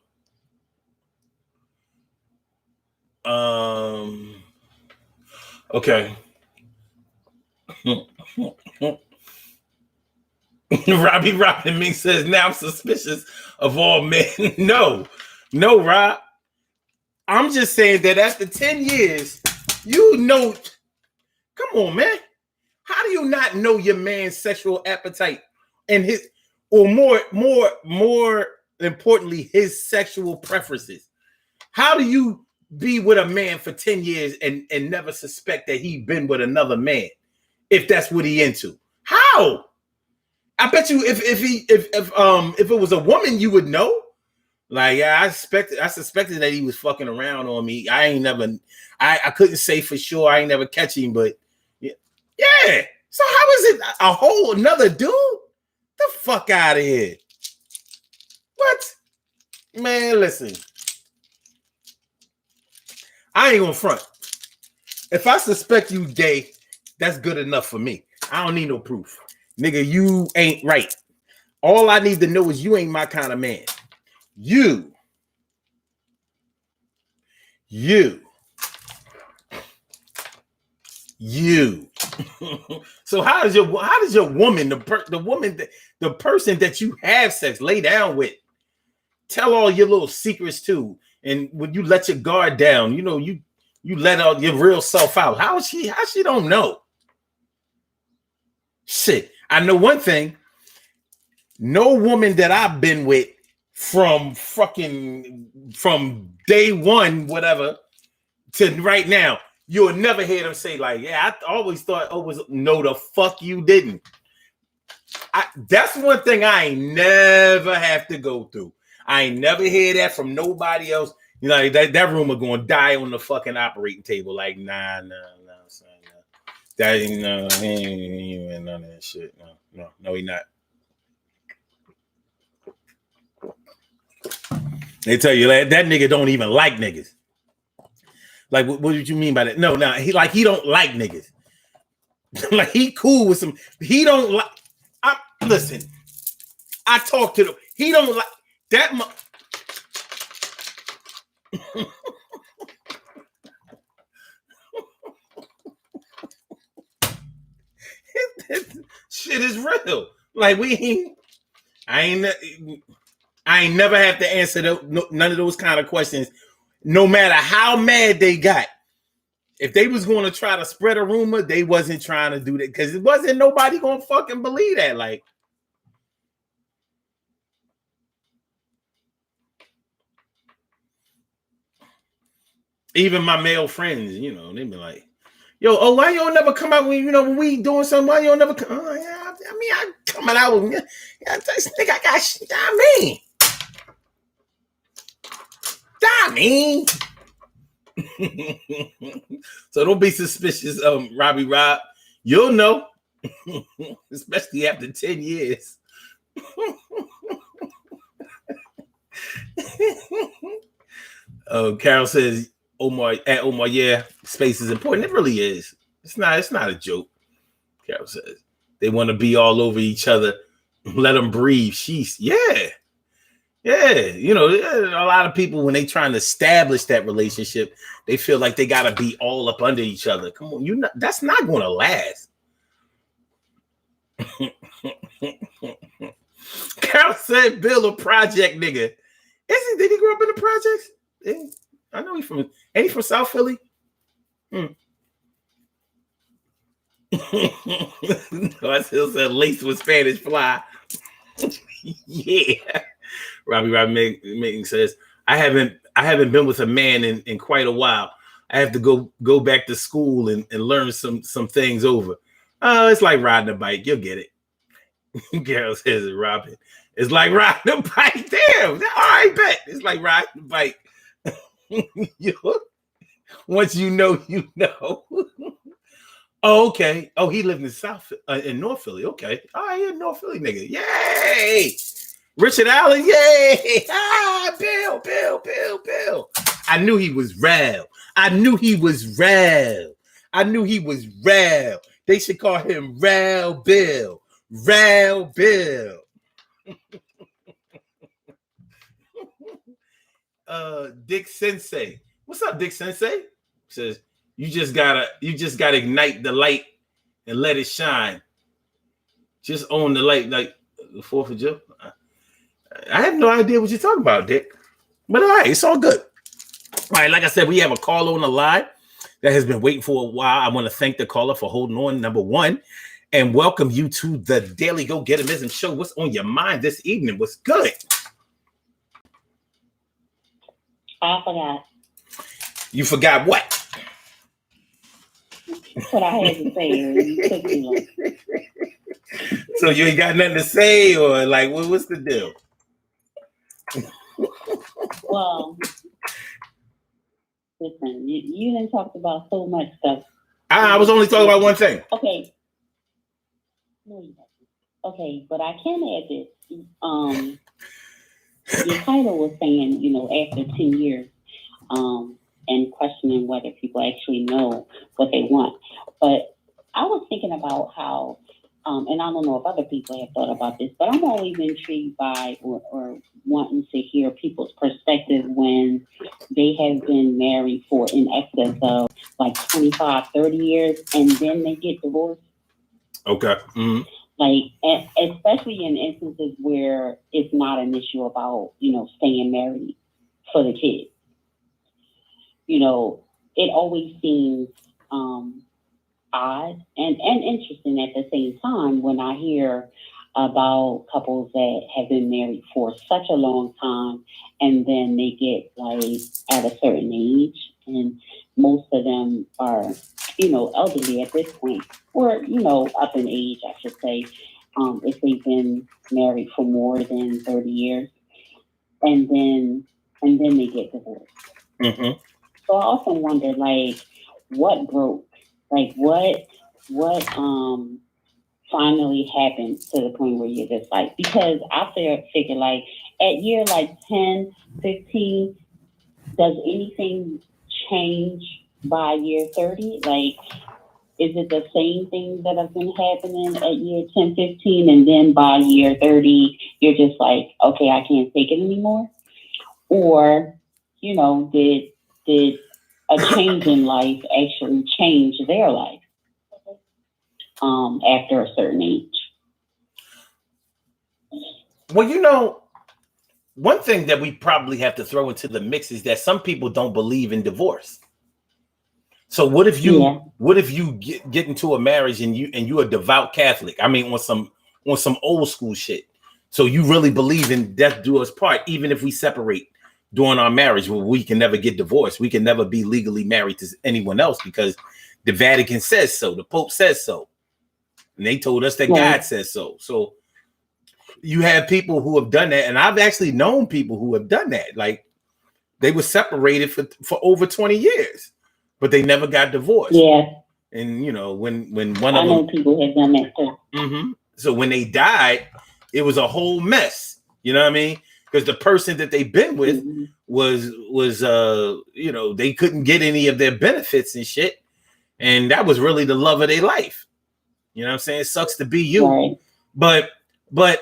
Okay. Robbie Robin Mink says, now I'm suspicious of all men. No, Rob. I'm just saying that after 10 years, come on, man. How do you not know your man's sexual appetite and more importantly, his sexual preferences? How do you be with a man for 10 years and never suspect that he been with another man if that's what he into? How? I bet you if it was a woman, you would know. Like, yeah, I suspected that he was fucking around on me. I couldn't say for sure. I ain't never catch him, but yeah. So how is it a whole another dude? The fuck out of here. What? Man, listen. I ain't gonna front. If I suspect you gay, that's good enough for me. I don't need no proof. Nigga, you ain't right. All I need to know is you ain't my kind of man. You. So how does your woman, the person that you have sex, lay down with, tell all your little secrets too? And when you let your guard down, you let out your real self out. How she don't know? Shit. I know one thing. No woman that I've been with from day one, whatever, to right now, you'll never hear them say like, yeah, I always thought, no, the fuck you didn't. That's one thing I ain't never have to go through. I ain't never hear that from nobody else. That rumor gonna die on the fucking operating table. Like, nah, son, nah. That ain't he ain't none of that shit. No, he not. They tell you that nigga don't even like niggas. Like, what did you mean by that? No, he don't like niggas. Like, he cool with some. He don't like. Listen, I talk to them. He don't like that. Shit is real. Like, I ain't never have to answer none of those kind of questions, no matter how mad they got. If they was going to try to spread a rumor, they wasn't trying to do that because it wasn't nobody going to fucking believe that. Like, even my male friends, they be like, yo, why you don't never come out when we doing something? Why you don't never come? Oh, yeah, I'm coming out with this nigga. I got shit. I mean, So don't be suspicious, Robbie Rob. You'll know, especially after 10 years. Carol says, Omar, yeah, space is important. It really is. It's not a joke. Carol says they want to be all over each other. Let them breathe. Sheesh. Yeah. A lot of people, when they trying to establish that relationship, they feel like they gotta be all up under each other. Come on, that's not gonna last. Carol said, "Bill, a project nigga." Did he grow up in the projects? I know he's from South Philly. I still said lace with Spanish fly. Yeah. Robbie Megan says, I haven't been with a man in quite a while. I have to go back to school and learn some things over. Oh, it's like riding a bike. You'll get it. Carol says it, Robin. It's like riding a bike. Damn. All right, bet. It's like riding a bike. Once you know, you know. Oh, okay. Oh, he lived in North Philly. Okay. All right, yeah, North Philly nigga. Yay. Richard Allen, yay! Bill. I knew he was real. They should call him Real Bill. Dick Sensei. What's up, Dick Sensei? Says, you just gotta ignite the light and let it shine. Just own the light like the 4th of July. I have no idea what you're talking about, Dick. But all right, it's all good. All right, like I said, we have a caller on the line that has been waiting for a while. I want to thank the caller for holding on, number one, and welcome you to the Daily Go-Getterism Show. What's on your mind this evening? What's good? I forgot. You forgot what? What I had to say. You took too long. So you ain't got nothing to say, or like, what's the deal? Well, listen, you didn't talk about so much stuff. I was only talking about one thing. Okay. No, you didn't. Okay, but I can add this. Your title was saying, after 10 years, and questioning whether people actually know what they want. But I was thinking about how, and I don't know if other people have thought about this, but I'm always intrigued by or wanting to hear people's perspective when they have been married for in excess of like 25, 30 years, and then they get divorced. Okay. Mm-hmm. Like, especially in instances where it's not an issue about, staying married for the kids. It always seems odd and interesting at the same time when I hear about couples that have been married for such a long time and then they get like at a certain age, and most of them are, elderly at this point, or, up in age, I should say, if they've been married for more than 30 years, and then they get divorced. Mm-hmm. So I often wonder, like, what broke? Like, what finally happened to the point where you're just like, because I figure like at year like 10, 15, does anything change by year 30? Like, is it the same things that have been happening at year 10, 15, and then by year 30, you're just like, okay, I can't take it anymore? Or, did a change in life actually change their life after a certain age? Well, one thing that we probably have to throw into the mix is that some people don't believe in divorce. So what if you get into a marriage and you a devout Catholic? I mean, on some old school shit. So you really believe in death do us part, even if we separate during our marriage, well, we can never get divorced. We can never be legally married to anyone else because the Vatican says so. The Pope says so. And they told us that God says so. So you have people who have done that. And I've actually known people who have done that. Like, They were separated for over 20 years, but they never got divorced. Yeah. And you know, when one of I know people have done that too. Mm-hmm. So when they died, it was a whole mess. You know what I mean? Because the person that they've been with was you know, they couldn't get any of their benefits and shit. And that was really the love of their life. You know what I'm saying? It sucks to be you. Right. But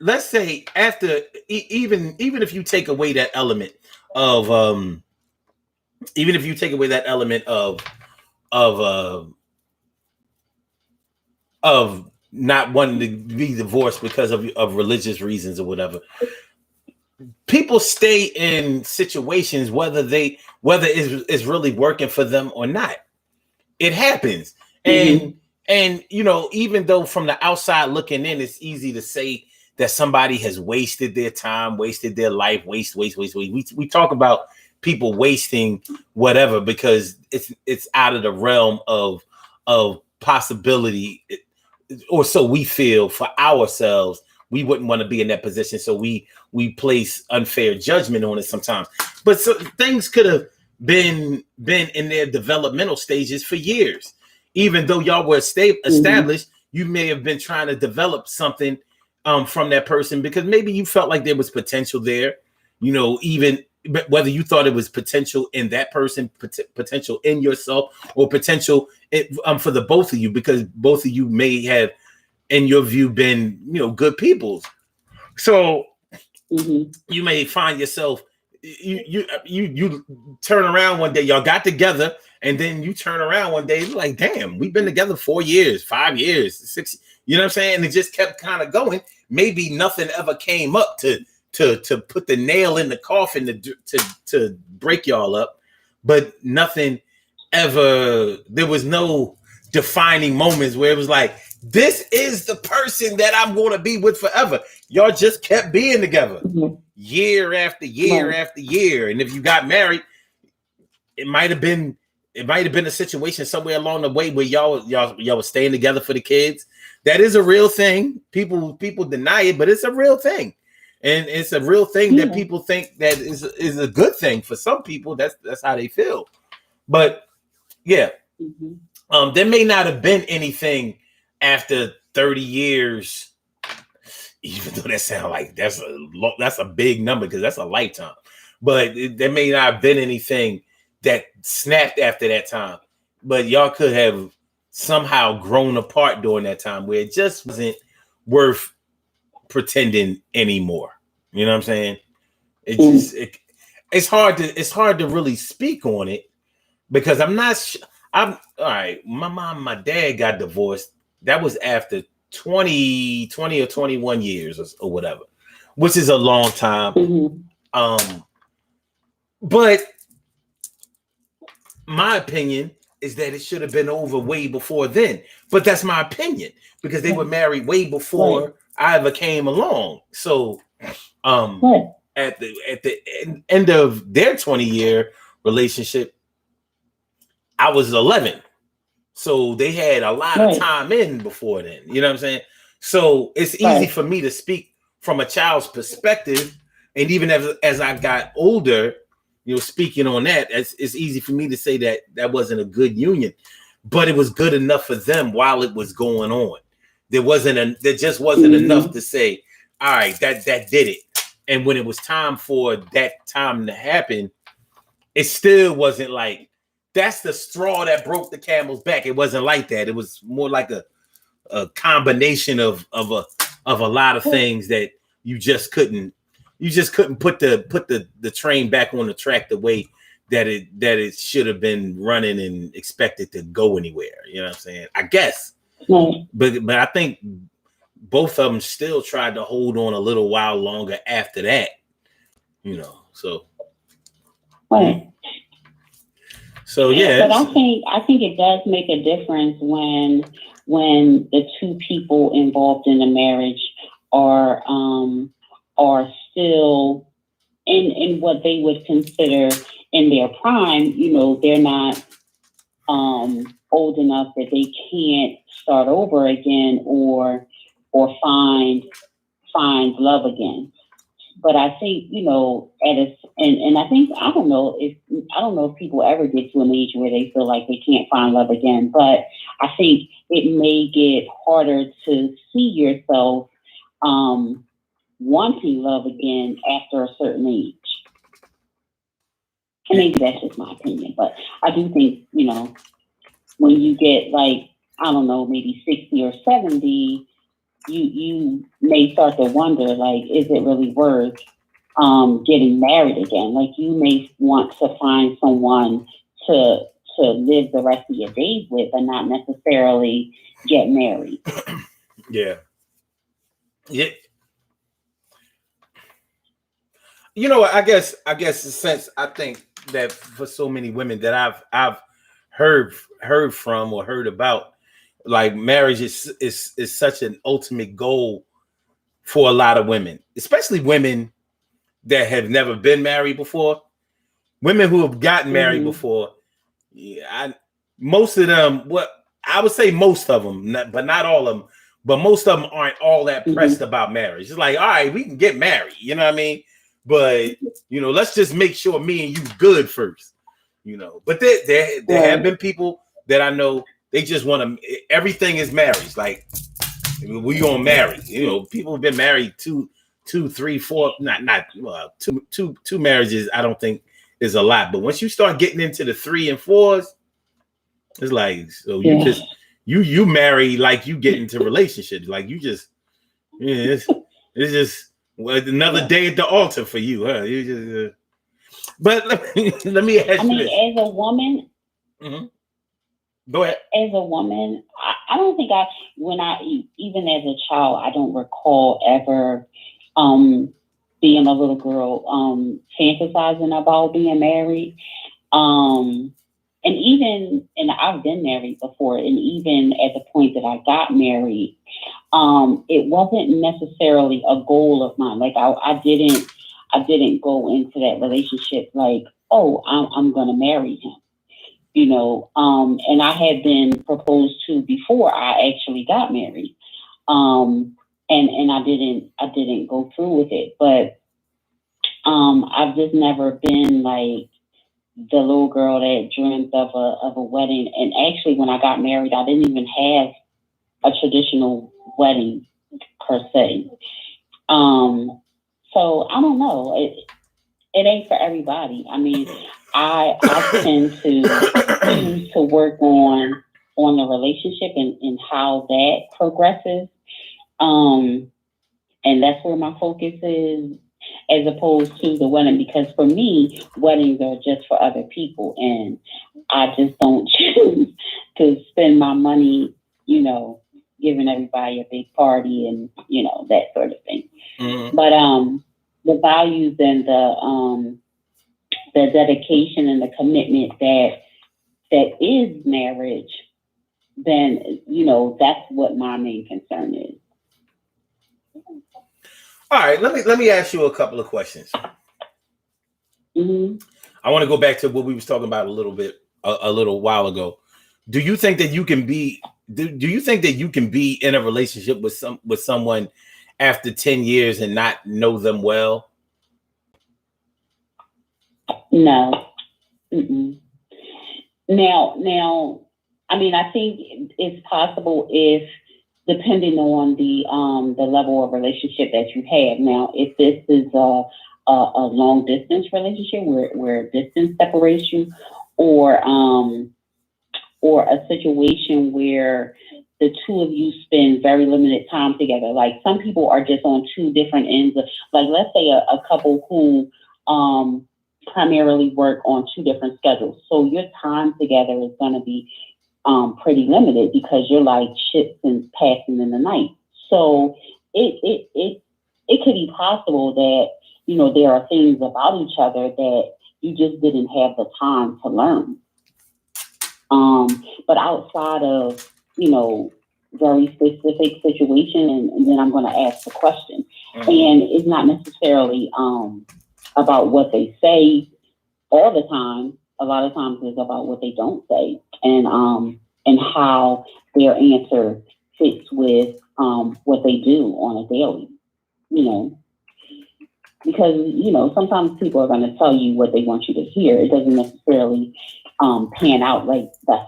let's say after even if you take away that element of even if you take away that element of not wanting to be divorced because of religious reasons or whatever, people stay in situations whether it's really working for them or not. It happens. And you know, even though from the outside looking in, it's easy to say that somebody has wasted their time, wasted their life, waste. We talk about people wasting whatever because it's out of the realm of possibility, or so we feel for ourselves. We wouldn't want to be in that position, so we place unfair judgment on it sometimes. But so, things could have been in their developmental stages for years. Even though y'all were established, you may have been trying to develop something from that person because maybe you felt like there was potential there. You know, even whether you thought it was potential in that person, potential in yourself, or potential for the both of you, because both of you may have, in your view, been, you know, good people. So you may find yourself, you turn around one day, y'all got together, and then you turn around one day, like, damn, we've been together 4 years, 5 years, 6. You know what I'm saying? And it just kept kind of going. Maybe nothing ever came up to put the nail in the coffin to break y'all up, but nothing ever. There was no defining moments where it was like, this is the person that I'm going to be with forever. Y'all just kept being together year after year after year. And if you got married, it might have been a situation somewhere along the way where y'all were staying together for the kids. That is a real thing. People deny it, but it's a real thing. And it's a real thing that people think that is a good thing. For some people, that's how they feel. But yeah, there may not have been anything after 30 years, even though that sounds like that's a big number because that's a lifetime. But there may not have been anything that snapped after that time. But y'all could have somehow grown apart during that time where it just wasn't worth pretending anymore. You know what I'm saying? It's hard to really speak on it because I'm not I'm all right. My mom and my dad got divorced. That was after 20 or 21 years or whatever, which is a long time. But my opinion is that it should have been over way before then. But that's my opinion because they were married way before I ever came along. So at the end of their 20-year relationship, I was 11. So they had a lot of time in before then. You know what I'm saying? So it's easy for me to speak from a child's perspective. And even as I got older, you know, speaking on that, it's easy for me to say that wasn't a good union, but it was good enough for them while it was going on. There just wasn't enough to say, all right, that did it. And when it was time for that time to happen, it still wasn't like, that's the straw that broke the camel's back. It wasn't like that. It was more like a combination of a lot of things that you just couldn't put the train back on the track the way that it should have been running and expected to go anywhere. You know what I'm saying? I guess. But I think both of them still tried to hold on a little while longer after that. You know, so. So yeah, but I think it does make a difference when the two people involved in the marriage are still in what they would consider in their prime. You know, they're not old enough that they can't start over again or find love again. But I think, and I don't know if people ever get to an age where they feel like they can't find love again. But I think it may get harder to see yourself wanting love again after a certain age. And maybe that's just my opinion, but I do think, when you get like, I don't know, maybe 60 or 70, you may start to wonder, like, is it really worth getting married again? Like, you may want to find someone to live the rest of your days with and not necessarily get married. Yeah. Yeah. I guess since I think that for so many women that I've heard from or heard about, like, marriage is such an ultimate goal for a lot of women, especially women that have never been married before. Women who have gotten married before, most of them, I would say most of them, but not all of them, but most of them aren't all that pressed about marriage. It's like, all right, we can get married, you know what I mean? But, let's just make sure me and you good first, But there have been people that I know, they just want to, everything is marriage. Like, we gonna marry, people have been married two, three, four, two marriages. I don't think is a lot, but once you start getting into the 3 and 4s, it's like, so you marry like you get into relationships, like you just, it's just another day at the altar for you, huh? You just, but let me ask you this. As a woman, go ahead. As a woman, I don't think even as a child, I don't recall ever being a little girl fantasizing about being married. And I've been married before, and even at the point that I got married, it wasn't necessarily a goal of mine. Like I didn't go into that relationship like, oh, I'm gonna marry him. And I had been proposed to before I actually got married. And I didn't go through with it, but I've just never been like the little girl that dreamt of a wedding. And actually, when I got married, I didn't even have a traditional wedding per se. So I don't know. It ain't for everybody. I mean, I tend to choose to work on the relationship and how that progresses. And that's where my focus is, as opposed to the wedding, because for me, weddings are just for other people, and I just don't choose to spend my money, giving everybody a big party and, that sort of thing. But the values and the dedication and the commitment that is marriage, then, that's what my main concern is. All right, let me ask you a couple of questions. I want to go back to what we was talking about a little while ago. Do you think that you can be? Do you think that you can be in a relationship with someone after 10 years and not know them well? No. Now, I mean, I think it's possible if, depending on the level of relationship that you have. Now, if this is a long distance relationship where distance separates you, or a situation where the two of you spend very limited time together. Like, some people are just on two different ends of, like, let's say a couple who primarily work on two different schedules. So your time together is going to be pretty limited, because you're like ships and passing in the night. So it could be possible that, there are things about each other that you just didn't have the time to learn. But outside of, very specific situation, and then I'm going to ask the question. And it's not necessarily about what they say all the time. A lot of times it's about what they don't say, and how their answer fits with what they do on a daily, because sometimes people are going to tell you what they want you to hear. It doesn't necessarily pan out like the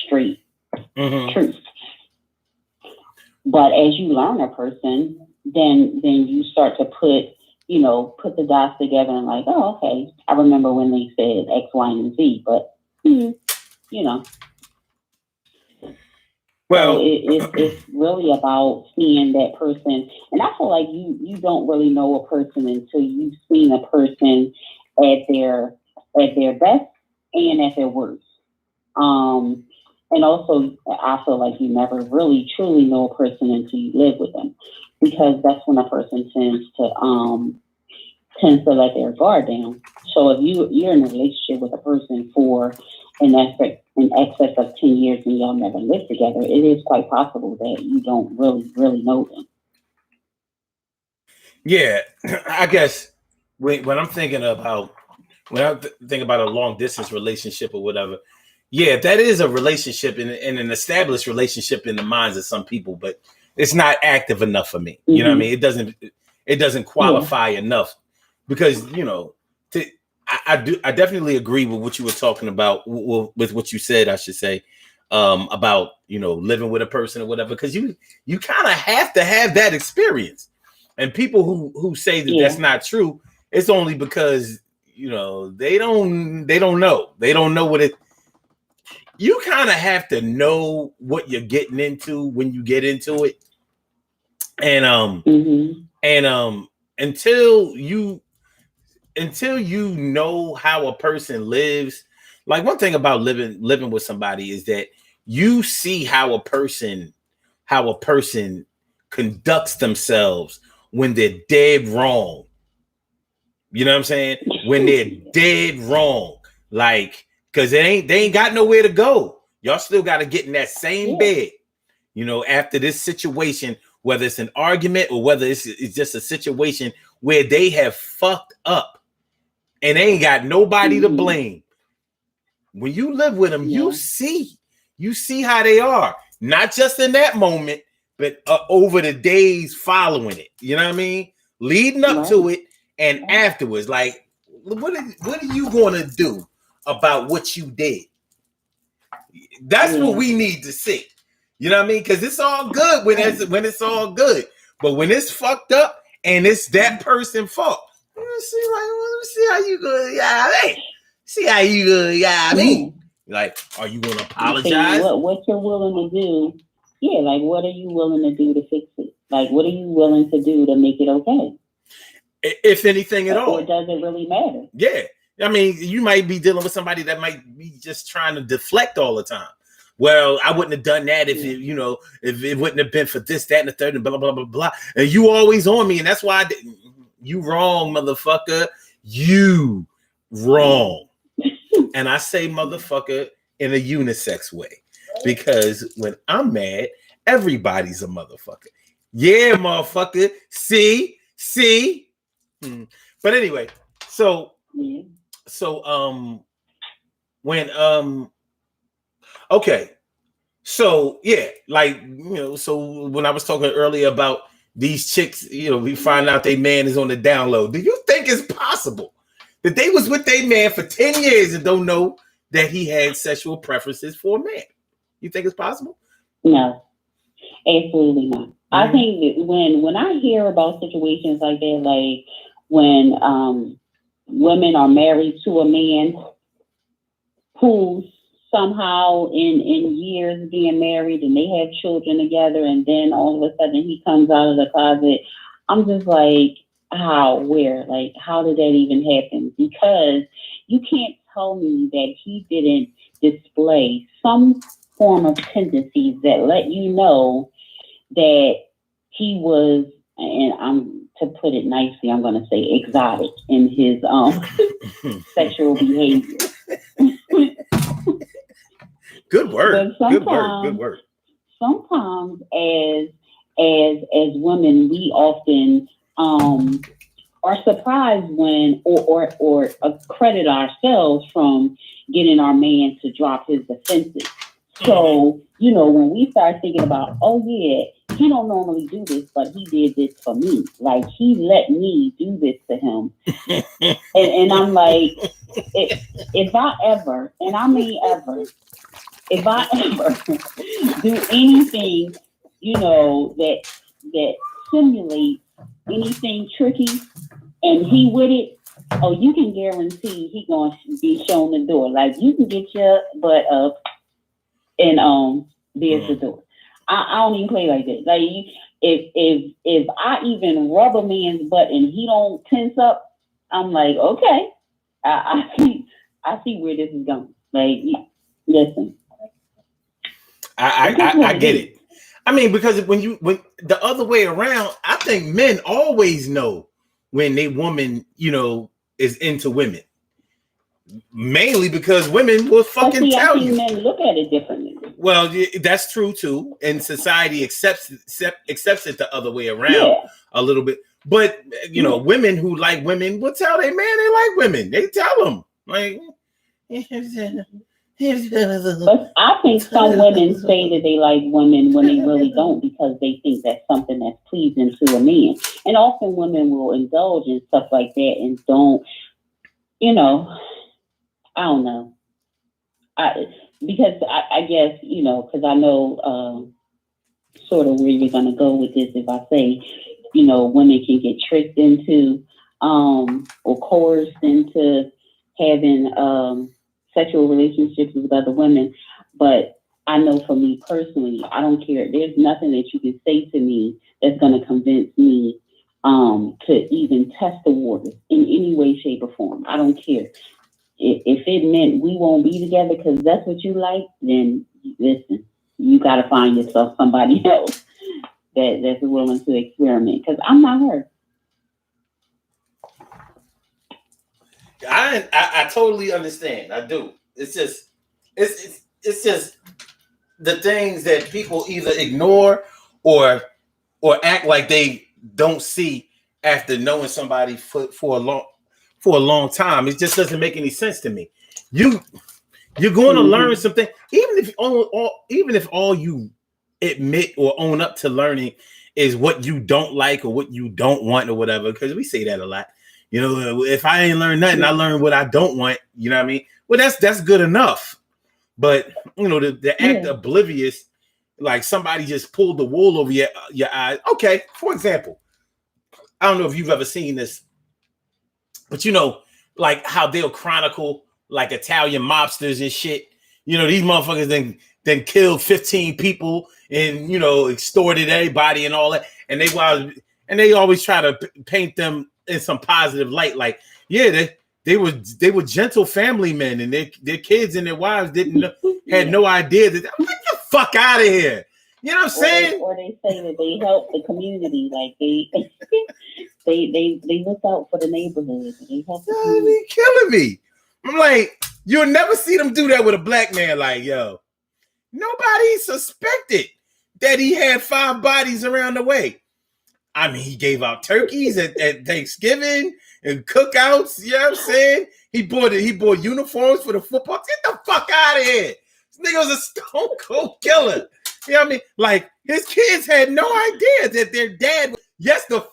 straight truth. But as you learn a person, then you start to put the dots together and like, oh, okay, I remember when they said X, Y, and Z, but Well, so it's really about seeing that person. And I feel like you don't really know a person until you've seen a person at their best and at their worst. And also, I feel like you never really truly know a person until you live with them, because that's when a person tends to let their guard down. So if you're in a relationship with a person for in excess of 10 years and y'all never lived together, it is quite possible that you don't really know them. Yeah, I guess when I'm thinking about a long distance relationship or whatever, yeah, that is a relationship and an established relationship in the minds of some people, but it's not active enough for me. You know what I mean? It doesn't qualify enough, because I definitely agree with what you were talking about, with what you said, I should say, about living with a person or whatever, because you kind of have to have that experience. And people who say that that's not true, it's only because they don't know what it. You kind of have to know what you're getting into when you get into it, and until you know how a person lives. Like, one thing about living with somebody is that you see how a person conducts themselves when they're dead wrong. You know what I'm saying? When they're dead wrong, like, because they ain't got nowhere to go. Y'all still got to get in that same bed, after this situation, whether it's an argument or whether it's just a situation where they have fucked up and they ain't got nobody to blame. When you live with them, you see how they are, not just in that moment, but over the days following it. You know what I mean? Leading up to it and afterwards. Like, what are you going to do about what you did? That's what we need to see. You know what I mean? Because it's all good when it's all good, but when it's fucked up and it's that person's fault, let me see how you good. Yeah, I mean, see how you good. Yeah, I mean, like, are you going to apologize? What you're willing to do? Yeah, like, what are you willing to do to fix it? Like, what are you willing to do to make it okay? If anything at all. Or does it really matter? Yeah. I mean, you might be dealing with somebody that might be just trying to deflect all the time. Well, I wouldn't have done that if if it wouldn't have been for this, that, and the third, and blah, blah, blah, blah. And you always on me. And that's why you wrong, motherfucker. You wrong. And I say motherfucker in a unisex way, because when I'm mad, everybody's a motherfucker. Yeah, motherfucker. See? But anyway, okay. So yeah, like, so when I was talking earlier about these chicks, we find out their man is on the down low. Do you think it's possible that they was with their man for 10 years and don't know that he had sexual preferences for a man? You think it's possible? No, absolutely not. I think that when I hear about situations like that, like when women are married to a man who somehow in years being married and they have children together, and then all of a sudden he comes out of the closet, I'm just like, how, where, like, how did that even happen? Because you can't tell me that he didn't display some form of tendencies that let you know that he was, and to put it nicely, I'm going to say exotic in his sexual behavior. Good word. Good word. Sometimes as women, we often are surprised when or credit ourselves from getting our man to drop his defenses. So, you know, when we start thinking about, oh yeah, he don't normally do this, but he did this for me. Like he let me do this to him. And I'm like, if I ever, and I mean ever, if I ever do anything, you know, that simulates anything tricky and he with it, oh, you can guarantee he gonna be shown the door. Like you can get your butt up and there's the door. I don't even play like that. Like if I even rub a man's butt and he don't tense up, I'm like, okay, I see where this is going. Like, listen, I get it. I mean, because when the other way around, I think men always know when they woman, you know, is into women. Mainly because women will fucking tell you. Men look at it differently. Well, that's true too, and society accepts it the other way around a little bit. But you know, women who like women will tell their man they like women. They tell them like. But I think some women say that they like women when they really don't because they think that's something that's pleasing to a man. And often women will indulge in stuff like that and don't, you know, I don't know. Because I guess, you know, because I know sort of where you're going to go with this if I say, you know, women can get tricked into or coerced into having sexual relationships with other women. But I know for me personally, I don't care. There's nothing that you can say to me that's going to convince me to even test the waters in any way, shape, or form. I don't care. If it meant we won't be together because that's what you like, then listen, you got to find yourself somebody else that's willing to experiment because I'm not her. I totally understand. I do. It's just the things that people either ignore or act like they don't see after knowing somebody for a long time. It just doesn't make any sense to me. You're going to learn something, even if all you admit or own up to learning is what you don't like or what you don't want or whatever. Because we say that a lot. You know, if I ain't learned nothing, I learn what I don't want. You know what I mean? Well, that's good enough. But you know, the act oblivious, like somebody just pulled the wool over your eyes. Okay, for example, I don't know if you've ever seen this, but you know, like how they'll chronicle like Italian mobsters and shit. You know, these motherfuckers then killed 15 people and you know extorted everybody and all that, and they always try to paint them in some positive light, like they were gentle family men, and their kids and their wives had no idea that. Get the fuck out of here! You know what I'm saying? Or they say that they help the community, like they look out for the neighborhood. They help. They killing me. I'm like, you'll never see them do that with a black man. Like, yo, nobody suspected that he had 5 bodies around the way. I mean, he gave out turkeys at Thanksgiving and cookouts. You know what I'm saying? He bought uniforms for the football. Get the fuck out of here. This nigga was a stone cold killer. You know what I mean? Like, his kids had no idea that their dad, yes, the fuck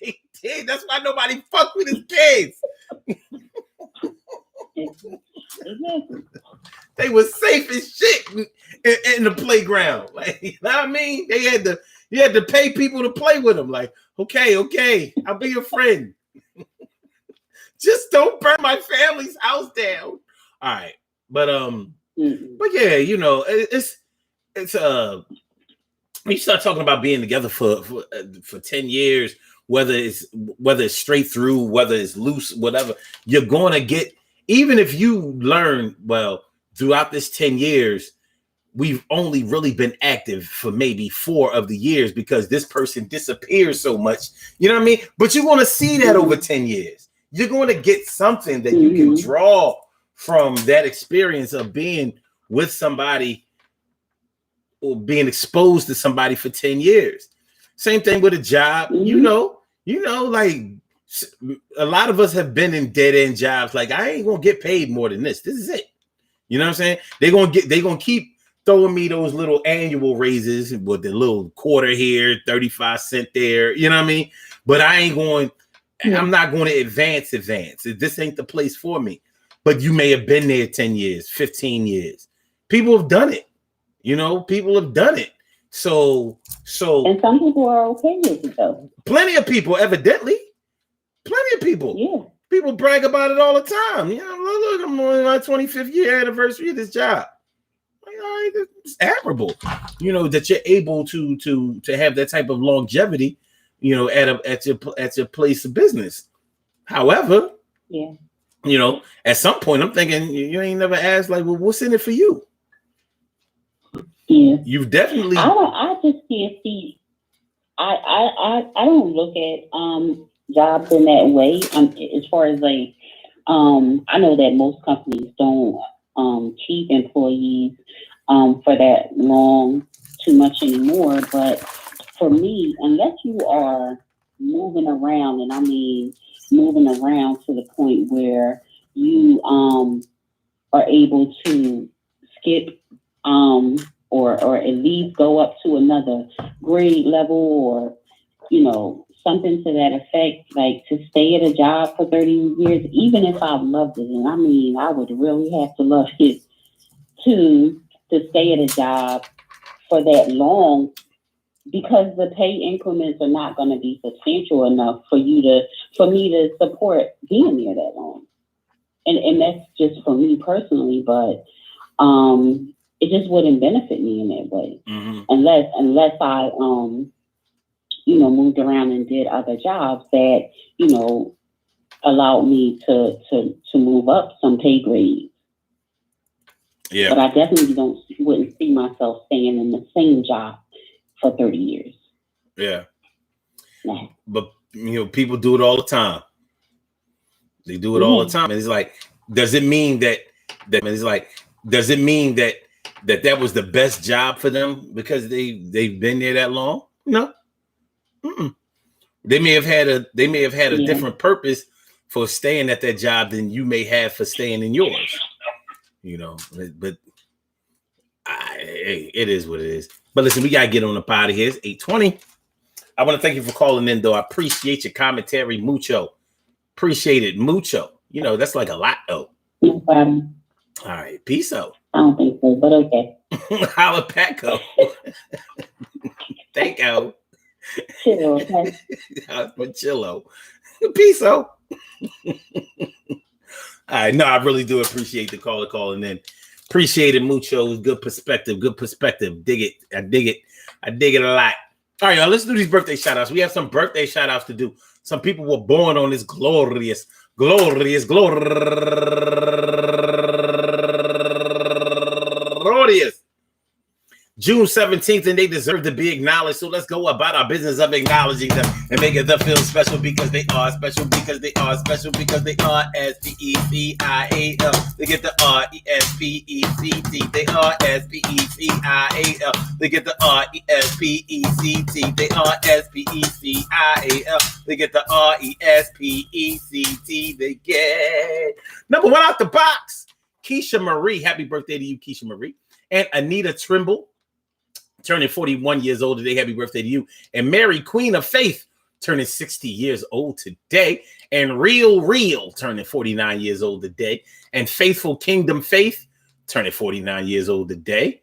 they did. That's why nobody fucked with his kids. They were safe as shit in the playground. Like, you know what I mean? You had to pay people to play with them. Like, okay, I'll be your friend. Just don't burn my family's house down. All right, but yeah, you know, it's when you start talking about being together for 10 years, whether it's straight through, whether it's loose, whatever, you're gonna get. Even if you learn well throughout this 10 years. We've only really been active for maybe 4 of the years because this person disappears so much. You know what I mean? But you want to see that over 10 years. You're going to get something that you can draw from that experience of being with somebody or being exposed to somebody for 10 years. Same thing with a job. You know, like a lot of us have been in dead end jobs. Like, I ain't going to get paid more than this. This is it. You know what I'm saying? They're going to keep throwing me those little annual raises with the little quarter here, 35 cents there. You know what I mean? But I ain't going. I'm not going to advance. This ain't the place for me. But you may have been there 10 years, 15 years. People have done it. You know, people have done it. So and some people are okay with it though. Plenty of people, evidently. Plenty of people. Yeah. People brag about it all the time. You know, look, I'm on my 25th year anniversary of this job. It's admirable, you know, that you're able to have that type of longevity, you know, at your place of business. However, yeah, you know, at some point I'm thinking you ain't never asked like, well, what's in it for you? Yeah, you've definitely. I just can't see. I don't look at jobs in that way. As far as like, I know that most companies don't keep employees for that long too much anymore. But for me, unless you are moving around, and I mean moving around to the point where you are able to skip or at least go up to another grade level, or you know, something to that effect, like to stay at a job for 30 years, even if I loved it, and I mean I would really have to love it to stay at a job for that long, because the pay increments are not going to be substantial enough for me to support being there that long. And that's just for me personally, but it just wouldn't benefit me in that way. Mm-hmm. unless I you know, moved around and did other jobs that, you know, allowed me to move up some pay grades. Yeah. But I definitely wouldn't see myself staying in the same job for 30 years. Yeah. No. But you know, people do it all the time. They do it all the time. And it's like, does it mean that was the best job for them because they've been there that long? No. Mm-mm. They may have had a different purpose for staying at that job than you may have for staying in yours. You know, but it is what it is. But listen, we gotta get on the pot here. It's 8:20. I want to thank you for calling in, though. I appreciate your commentary, mucho. Appreciate it, mucho. You know, that's like a lot, though. No problem. All right, peace out. I don't think so, but okay. Holla, Paco. Thank you. Chill, okay. Chillo. Peace out. All right, no, I really do appreciate the caller calling in. Appreciate it, mucho. Good perspective. Dig it. I dig it a lot. All right, y'all, let's do these birthday shout outs. We have some birthday shout outs to do. Some people were born on this glorious June 17th, and they deserve to be acknowledged. So let's go about our business of acknowledging them and making them feel special because they are special, because they are special, because they are S-P-E-C-I-A-L. They get the R-E-S-P-E-C-T. They are S-P-E-C-I-A-L. They get the R-E-S-P-E-C-T. They are S-P-E-C-I-A-L. They get the R-E-S-P-E-C-T. They get number one out the box. Keisha Marie. Happy birthday to you, Keisha Marie. And Anita Trimble, turning 41 years old today. Happy birthday to you. And Mary, Queen of Faith, turning 60 years old today. And Real, turning 49 years old today. And Faithful Kingdom Faith, turning 49 years old today.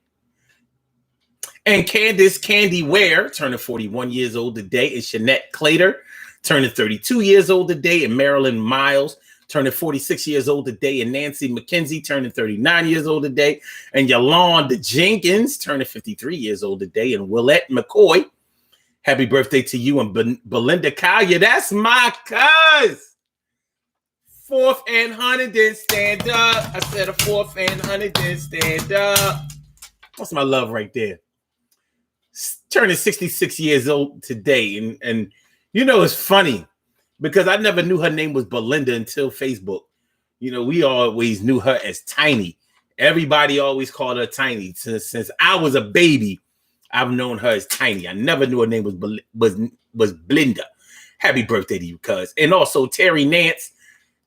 And Candace Candy Ware, turning 41 years old today. And Shanette Clater, turning 32 years old today. And Marilyn Miles, turning 46 years old today, and Nancy McKenzie turning 39 years old today, and Yolanda Jenkins turning 53 years old today, and Willette McCoy, happy birthday to you, and Belinda Collier, that's my cuz. Fourth and 100, then stand up. I said a fourth and 100, then stand up. That's my love right there. Turning 66 years old today, and you know, it's funny, because I never knew her name was Belinda until Facebook. You know, we always knew her as Tiny. Everybody always called her Tiny. Since I was a baby, I've known her as Tiny. I never knew her name was Belinda. Happy birthday to you, cuz. And also Terry Nance,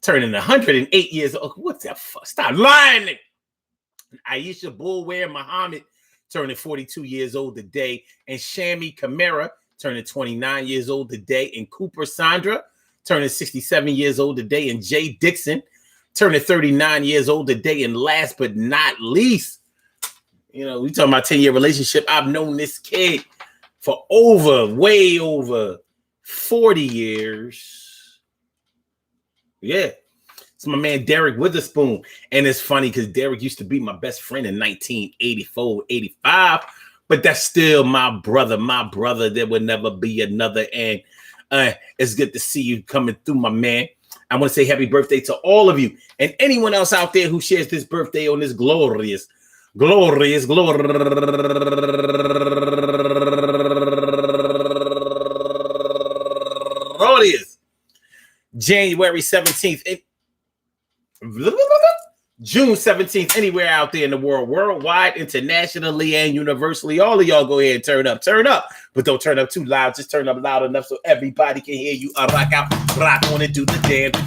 turning 108 years old. What's that fuck? Stop lying. Aisha Bulware Muhammad, turning 42 years old today, and Shammy Camara turning 29 years old today, and Cooper Sandra turning 67 years old today, and Jay Dixon turning 39 years old today. And last but not least, we talking about 10-year relationship. I've known this kid for way over 40 years. Yeah. It's my man Derek Witherspoon. And it's funny because Derek used to be my best friend in 1984, 85. But that's still my brother. There would never be another. And it's good to see you coming through, my man. I want to say happy birthday to all of you and anyone else out there who shares this birthday on this glorious January 17th. June 17th, anywhere out there in the world, worldwide, internationally, and universally. All of y'all go ahead and turn up, but don't turn up too loud. Just turn up loud enough so everybody can hear you. Rock out, rock on it, do the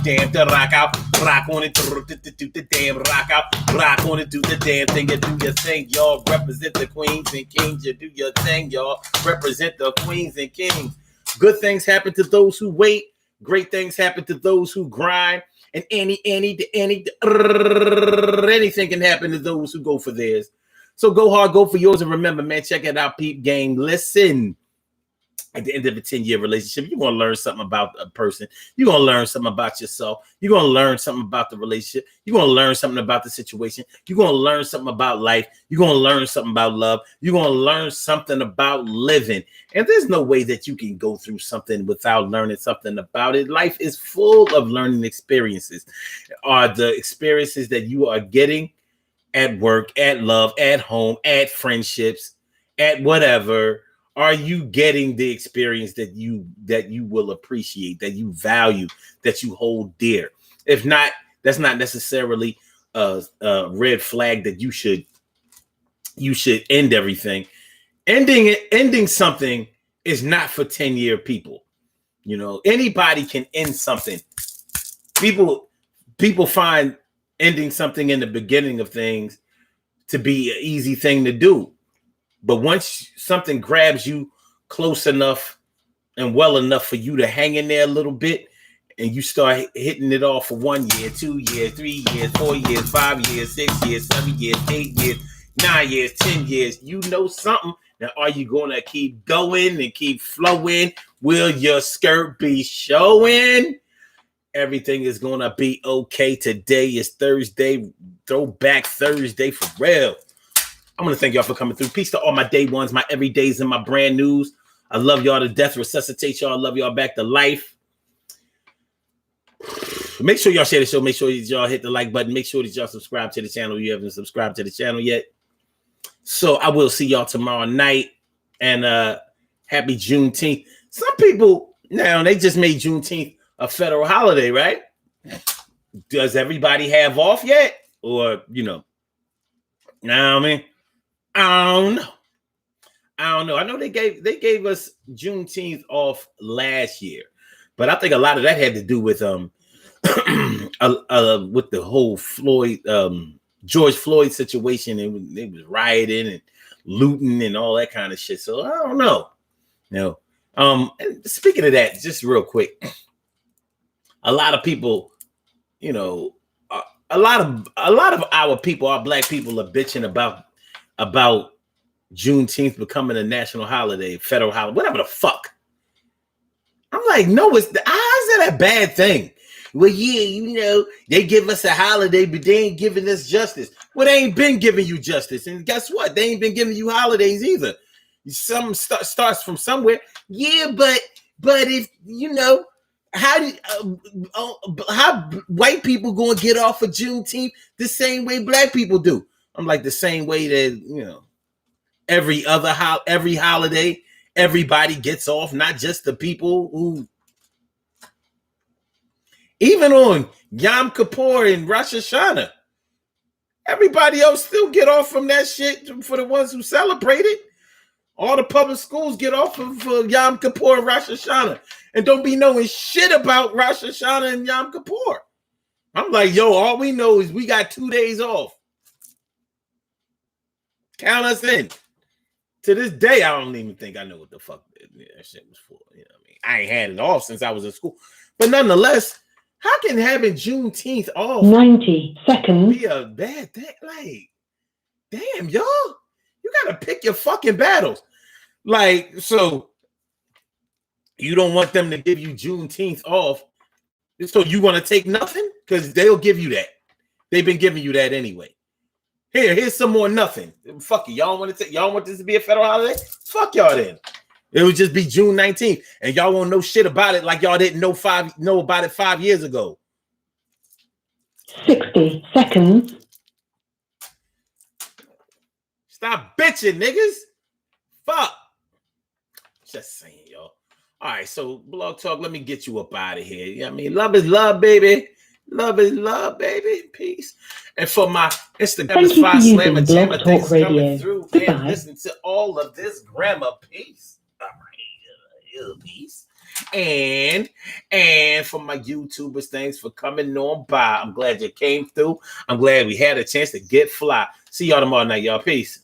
damn, the rock out, rock on it, do the damn, rock out, rock on it, do the damn thing, you do your thing, y'all. Represent the queens and kings, you do your thing, y'all. Represent the queens and kings. Good things happen to those who wait. Great things happen to those who grind. And anything can happen to those who go for theirs. So go hard, go for yours. And remember, man, check it out, peep game. Listen, at the end of a 10-year relationship, you're going to learn something about a person. You're going to learn something about yourself. You're going to learn something about the relationship. You're going to learn something about the situation. You're going to learn something about life. You're going to learn something about love. You're going to learn something about living. And there's no way that you can go through something without learning something about it. Life is full of learning experiences. Are the experiences that you are getting at work, at love, at home, at friendships, at whatever. Are you getting the experience that you will appreciate, that you value, that you hold dear? If not, that's not necessarily a red flag that you should end everything. Ending something is not for 10-year people. Anybody can end something. People find ending something in the beginning of things to be an easy thing to do. But once something grabs you close enough and well enough for you to hang in there a little bit, and you start hitting it off for 1 year, 2 years, 3 years, 4 years, 5 years, 6 years, 7 years, 8 years, 9 years, 10 years, you know something. Now, are you going to keep going and keep flowing? Will your skirt be showing? Everything is going to be okay. Today is Thursday, Throwback Thursday for real. I want to thank y'all for coming through. Peace to all my day ones, my everydays, and my brand news. I love y'all to death. Resuscitate y'all. I love y'all back to life. Make sure y'all share the show. Make sure y'all hit the like button. Make sure that y'all subscribe to the channel if you haven't subscribed to the channel yet. So I will see y'all tomorrow night. And happy Juneteenth. Some people now, they just made Juneteenth a federal holiday, right? Does everybody have off yet? Or, know what I mean? I don't know. I know they gave us Juneteenth off last year, but I think a lot of that had to do with with the whole George Floyd situation. It was rioting and looting and all that kind of shit. So I don't know. And speaking of that, just real quick, a lot of people, a lot of our people, our black people, are bitching about Juneteenth becoming a national holiday, federal holiday, whatever the fuck. I'm like, no, how's that a bad thing? Well, yeah, they give us a holiday, but they ain't giving us justice. Well, they ain't been giving you justice. And guess what? They ain't been giving you holidays either. Some starts from somewhere. Yeah, but if, how white people going to get off of Juneteenth the same way black people do? I'm like, the same way that, every holiday, everybody gets off, not just the people who, even on Yom Kippur and Rosh Hashanah, everybody else still get off from that shit for the ones who celebrate it. All the public schools get off of Yom Kippur and Rosh Hashanah and don't be knowing shit about Rosh Hashanah and Yom Kippur. I'm like, yo, all we know is we got 2 days off. Count us in. To this day, I don't even think I know what the fuck that shit was for. You know what I mean? I ain't had it off since I was in school. But nonetheless, how can having Juneteenth off 90 seconds. be a bad thing? Like, damn, y'all, you gotta pick your fucking battles. Like, so you don't want them to give you Juneteenth off, so you want to take nothing? Because they'll give you that. They've been giving you that anyway. Here's some more nothing. Fuck it. Y'all want to take? Y'all want this to be a federal holiday? Fuck y'all then. It would just be June 19th, and y'all won't know shit about it like y'all didn't know about it 5 years ago. 60 seconds. Stop bitching, niggas. Fuck. Just saying, y'all. All right, so Blog Talk, let me get you up out of here. You know what I mean? Love is love, baby. Love is love, baby. Peace. And for my Instagram, Thank you for using Blog Jammer, Talk thanks for Radio. coming through Goodbye. and listen to all of this grammar. Peace. All right, peace. And for my YouTubers, thanks for coming on by. I'm glad you came through. I'm glad we had a chance to get fly. See y'all tomorrow night, y'all. Peace.